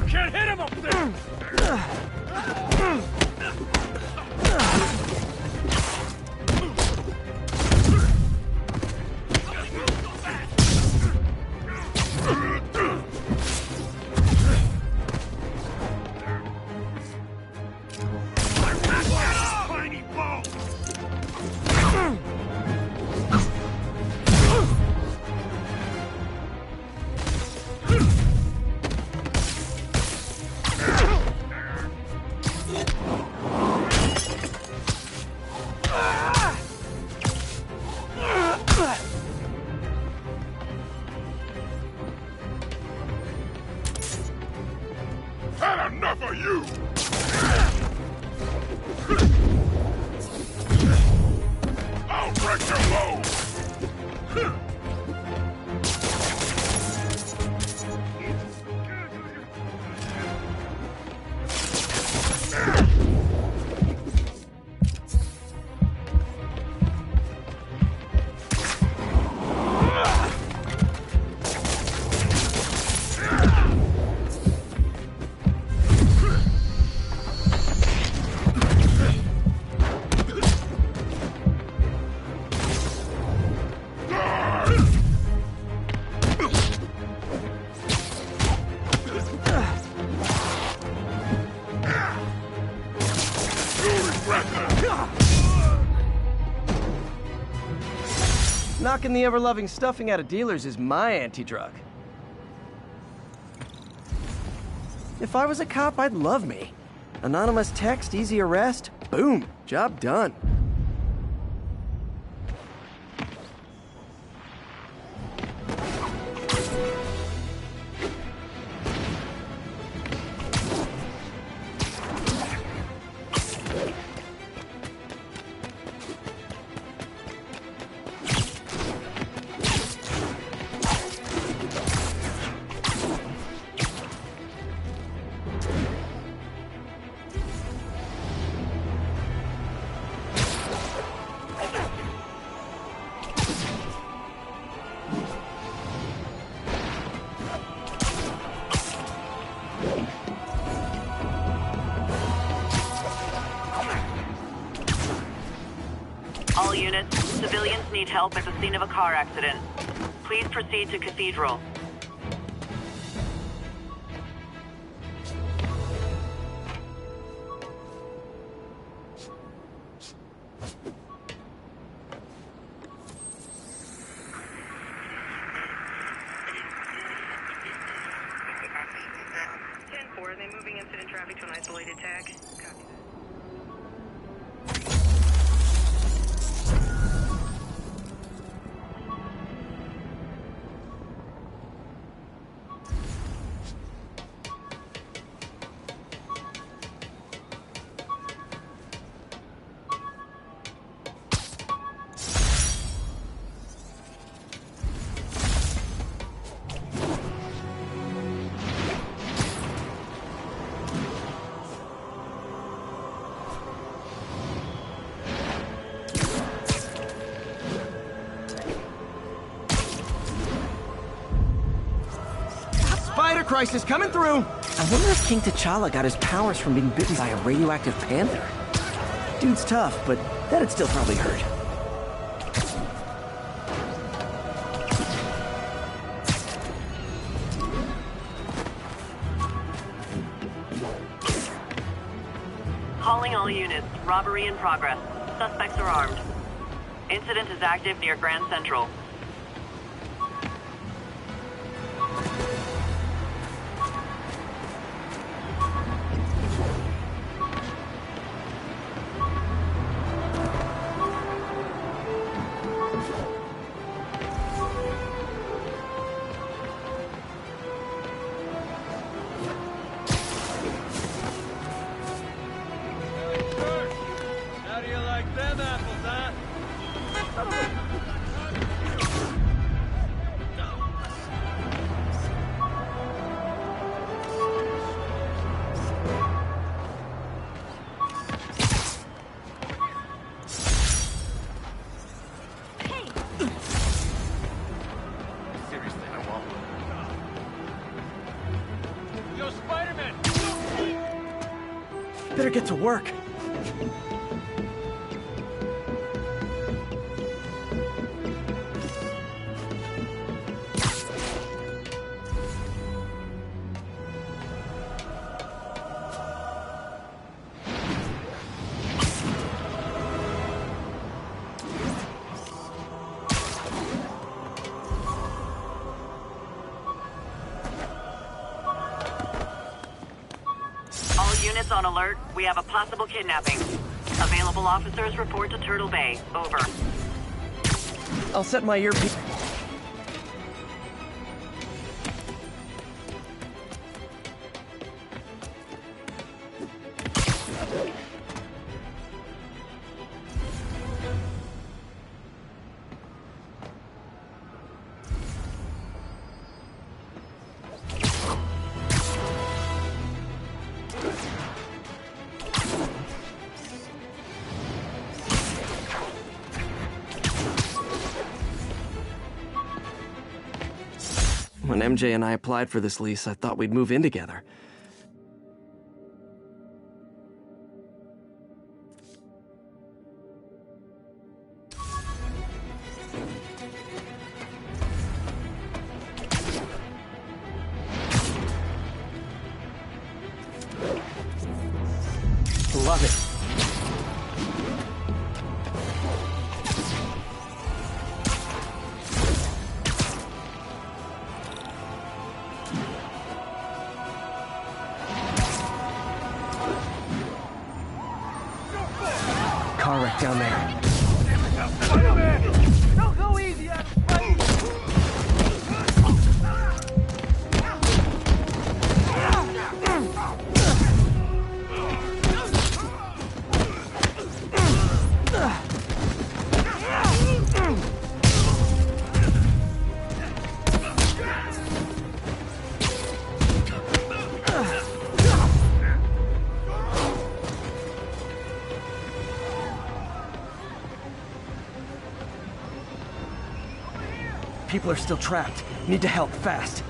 Can't hit him up there! Had enough of you! I'll break your load! Knocking the ever-loving stuffing out of dealers is my anti-drug. If I was a cop, I'd love me. Anonymous text, easy arrest, boom, job done. All units, civilians need help at the scene of a car accident. Please proceed to Cathedral. Are they moving incident traffic to an isolated tag? Copy that. crisis coming through. I wonder if King T'Challa got his powers from being bitten by a radioactive panther. Dude's tough, but that'd still probably hurt. Calling all units. Robbery in progress. Suspects are armed. Incident is active near Grand Central. How do you like them apples, huh? Seriously, I want one. Yo, Spider-Man! Better get to work. All units on alert. We have a possible kidnapping. Available officers report to Turtle Bay. Over. I'll set my earpiece. When MJ and I applied for this lease, I thought we'd move in together. Love it. Car wreck down there. Spider-Man! Don't go easy on Spidey! People are still trapped. Need to help fast.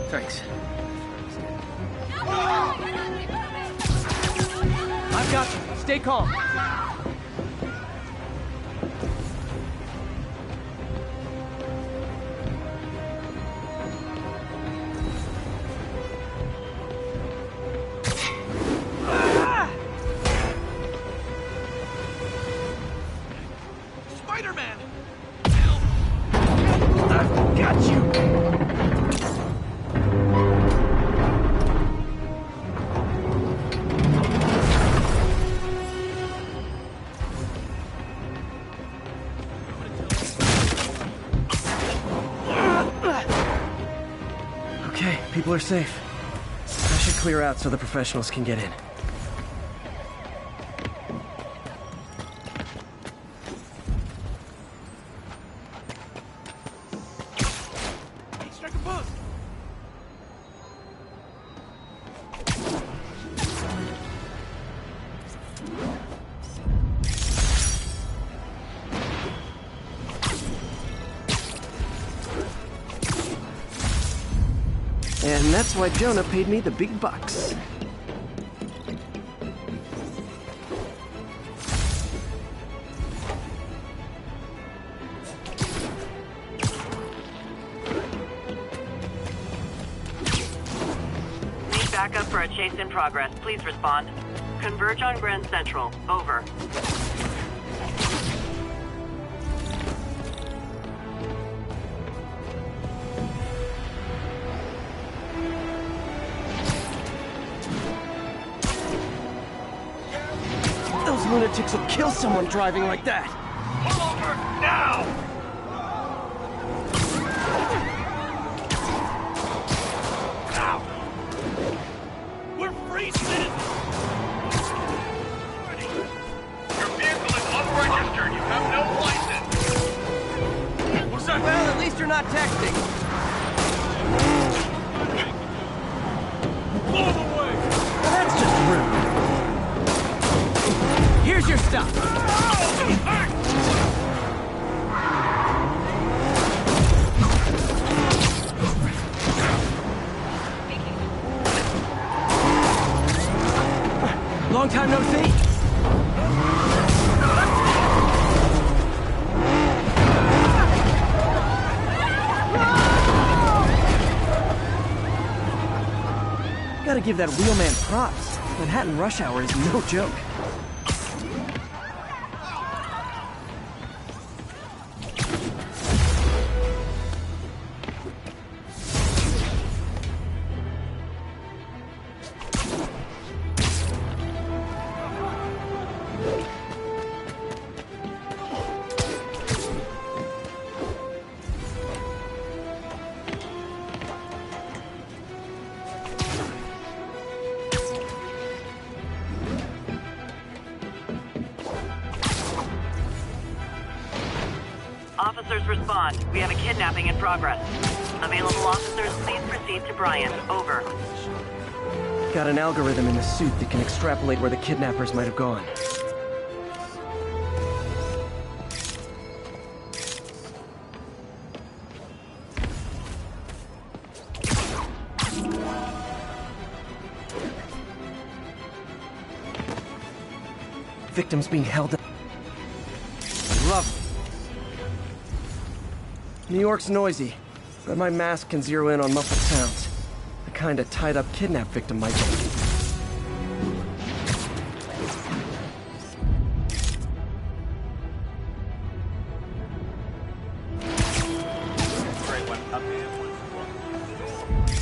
Thanks. I've got you. Stay calm. Spider-Man! I've got you. Okay, people are safe. I should clear out so the professionals can get in. Hey, strike a pose! Yeah, And that's why Jonah paid me the big bucks. Need backup for a chase in progress. Please respond. Converge on Grand Central. Over. Those lunatics will kill someone driving like that. Pull over now! Now! We're free citizens! Your vehicle is unregistered. You have no license. What's that? Well, at least you're not texting. Blow them away! That's just rude. Here's your stuff. Long time no see. Gotta give that wheelman props. Manhattan rush hour is no joke. Officers respond. We have a kidnapping in progress. Available officers, please proceed to Bryan. Over. Got an algorithm in the suit that can extrapolate where the kidnappers might have gone. Victims being held up. Lovely. New York's noisy, but my mask can zero in on muffled sounds. The kind a tied-up kidnap victim might make.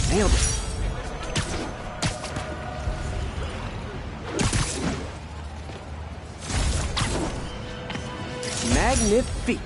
Nailed it. Magnifique.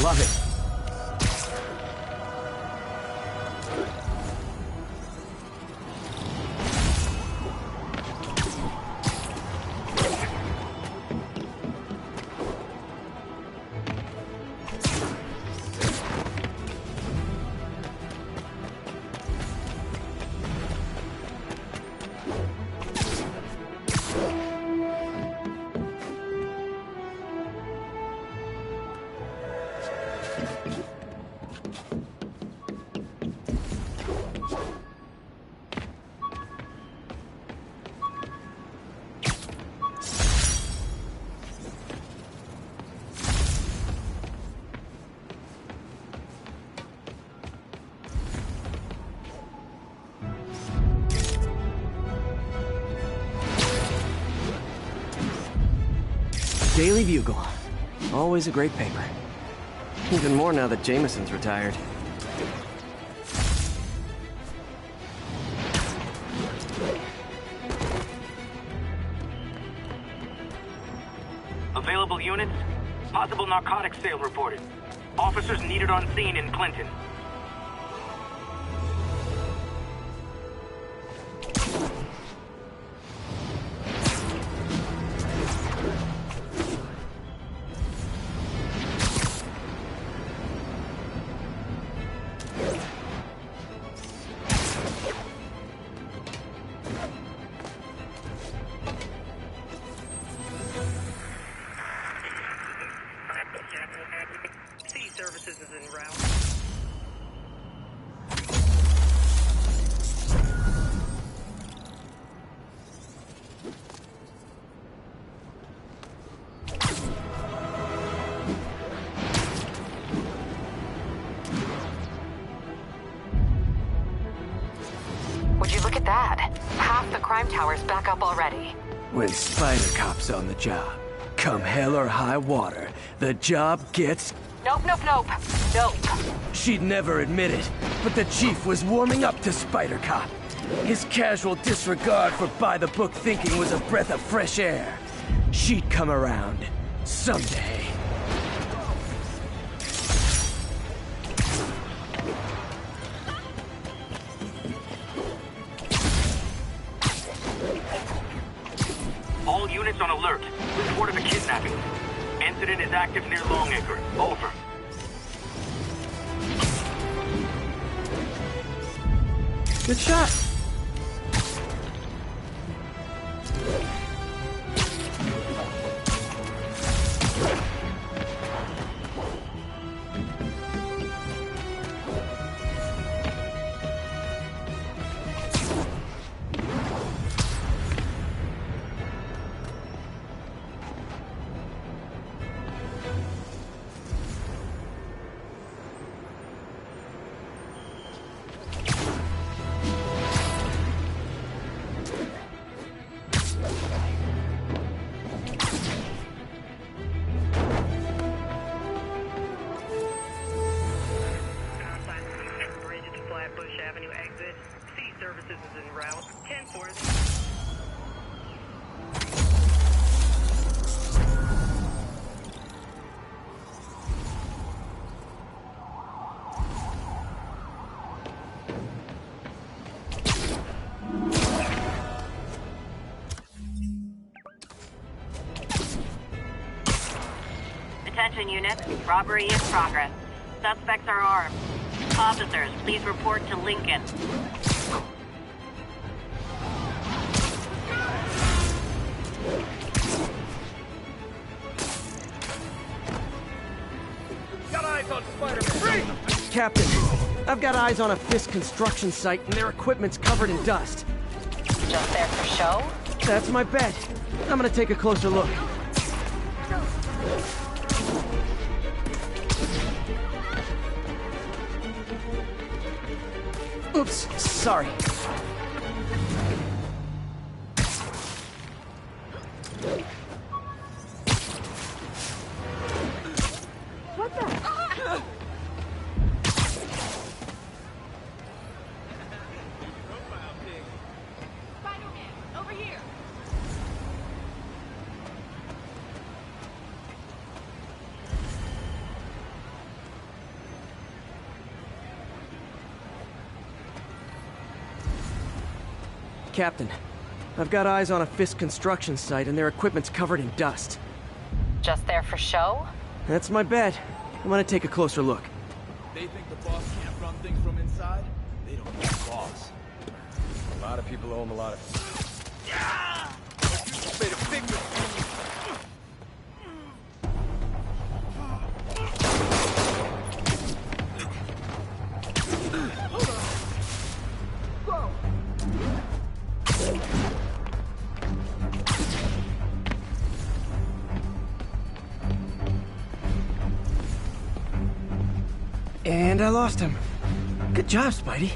Love it. Daily Bugle. Always a great paper. Even more now that Jameson's retired. Available units? Possible narcotics sale reported. Officers needed on scene in Clinton. Look at that. Half the crime tower's back up already. When Spider Cop's on the job, come hell or high water, the job gets... Nope. She'd never admit it, but the chief was warming up to Spider Cop. His casual disregard for by-the-book thinking was a breath of fresh air. She'd come around. Someday. All units on alert. Report of a kidnapping. Incident is active near Longacre. Over. Good shot. Attention units, robbery in progress. Suspects are armed. Officers, please report to Lincoln. Got eyes on Spider-Man! Captain, I've got eyes on a Fisk construction site and their equipment's covered in dust. Just there for show? That's my bet. I'm gonna take a closer look. Oops, sorry. What the? Spider-Man, over here. Captain, I've got eyes on a Fisk construction site and their equipment's covered in dust. Just there for show? That's my bet. I'm gonna take a closer look. They think the boss can't run things from inside? They don't need a boss. A lot of people owe him a lot of... Yeah! You made a big mistake. And I lost him. Good job, Spidey.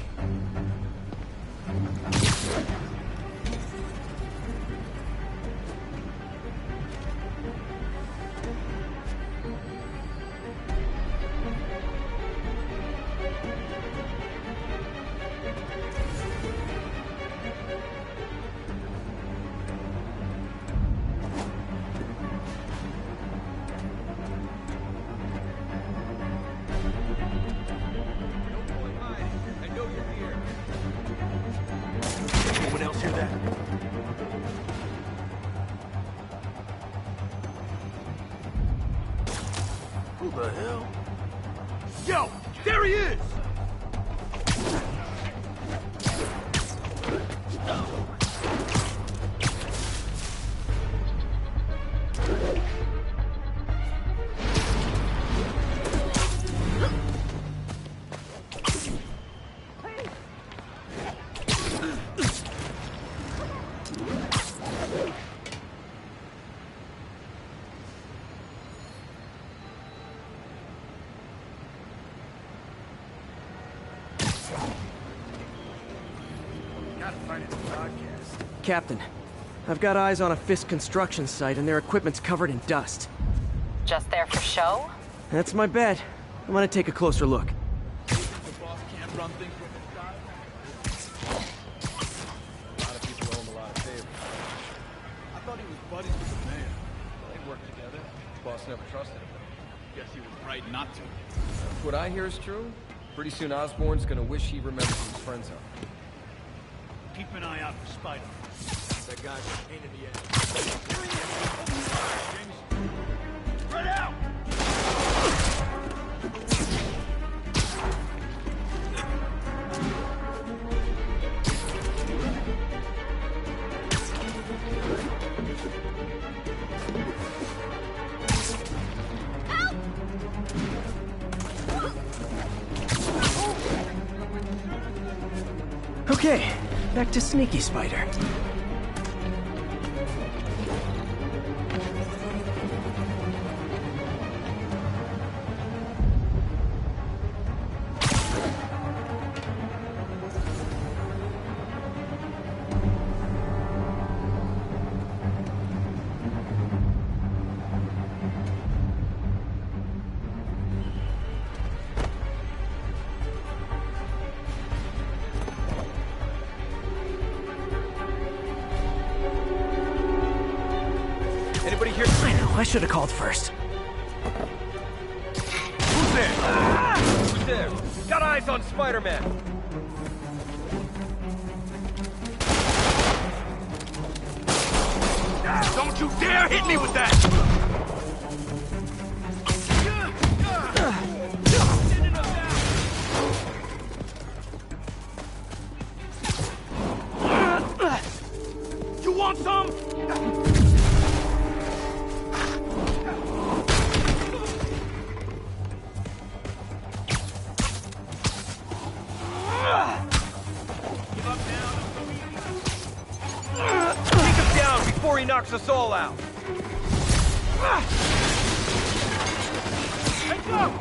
Anyone else hear that? Who the hell? Yo! There he is! Captain, I've got eyes on a Fisk construction site and their equipment's covered in dust. Just there for show? That's my bet. I'm gonna take a closer look. The boss can't run things with his style. A lot of people owe him a lot of favors. I thought he was buddies with the mayor. They worked together. The boss never trusted him. Guess he was right not to. If what I hear is true, pretty soon Osborn's gonna wish he remembered who his friends are. Keep an eye out for Spider. That guy's a pain in the ass. Spread out! Okay, back to Sneaky Spider. Anybody here? I know, I should have called first. Who's there? Who's there? Got eyes on Spider-Man. Don't you dare hit me with that! You want some? Take him down before he knocks us all out. Hey, go!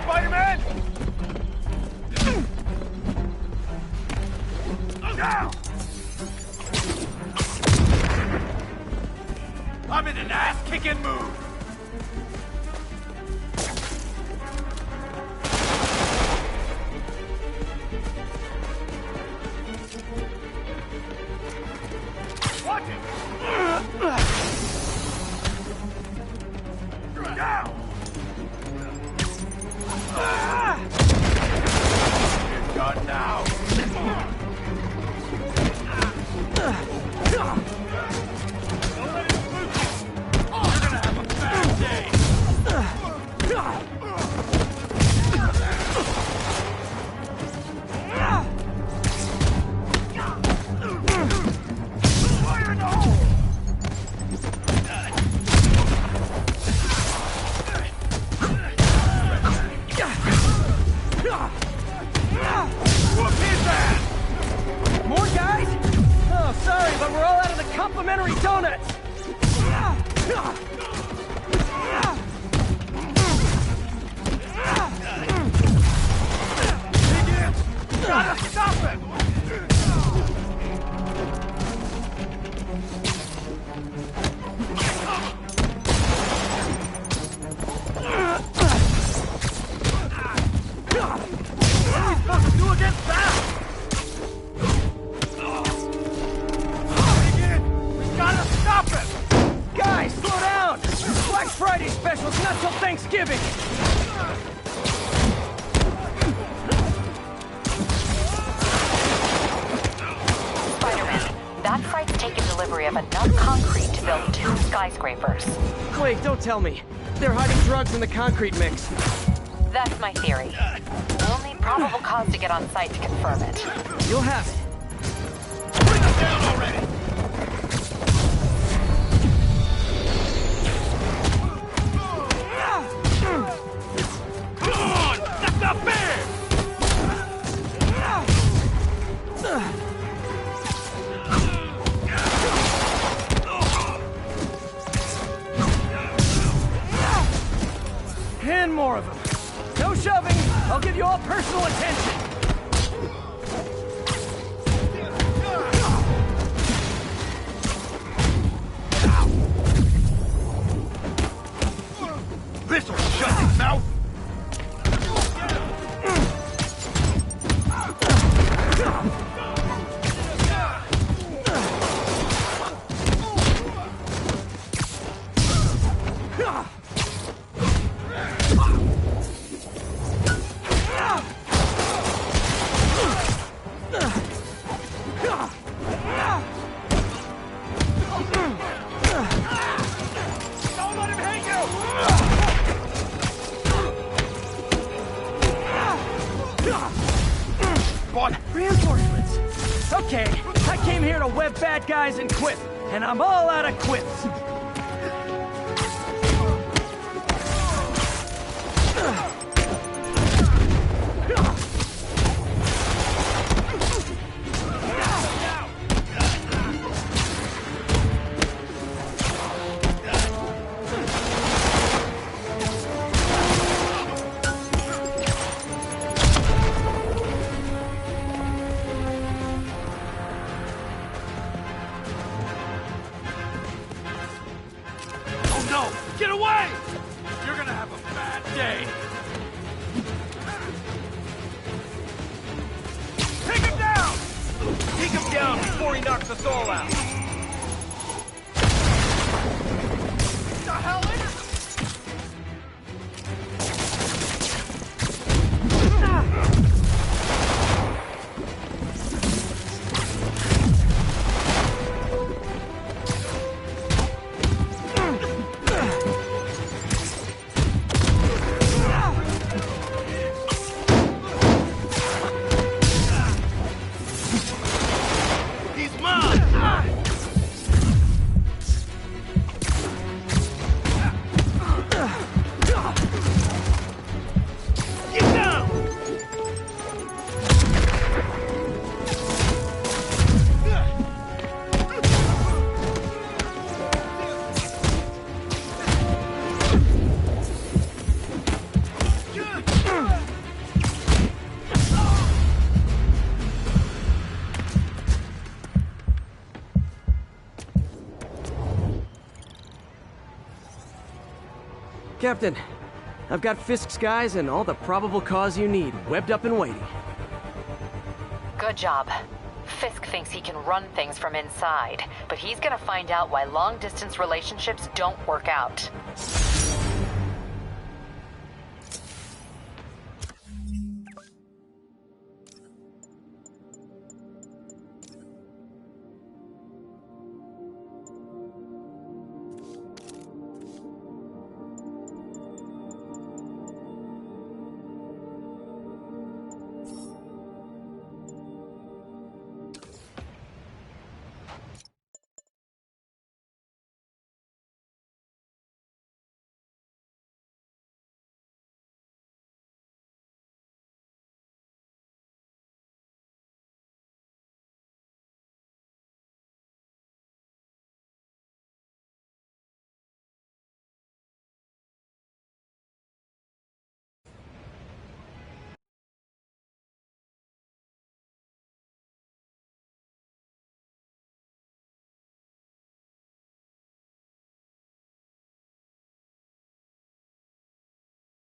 Spider-Man! Now! I'm in an ass-kicking mood! Watch it! Now! You're done now! More guys? Oh, sorry, but we're all out of the complimentary donuts! Gotta stop it! What are we supposed to do against that? We gotta stop it! Guys, slow down! Black Friday special's not till Thanksgiving! Spider-Man, that site's taken delivery of enough concrete to build 2 skyscrapers. Wait, don't tell me. They're hiding drugs in the concrete mix. That's my theory. We'll need probable cause to get on site to confirm it. You'll have it. Bring them down already! Come on! That's not fair! in more of them. No shoving. I'll give you all personal attention. This'll shut his mouth! Reinforcements. Okay, I came here to web bad guys and quip, and I'm all out of quips. Get away! You're gonna have a bad day. Take him down! Take him down before he knocks us all out. What the hell is it? Captain, I've got Fisk's guys and all the probable cause you need, webbed up and waiting. Good job. Fisk thinks he can run things from inside, but he's gonna find out why long-distance relationships don't work out.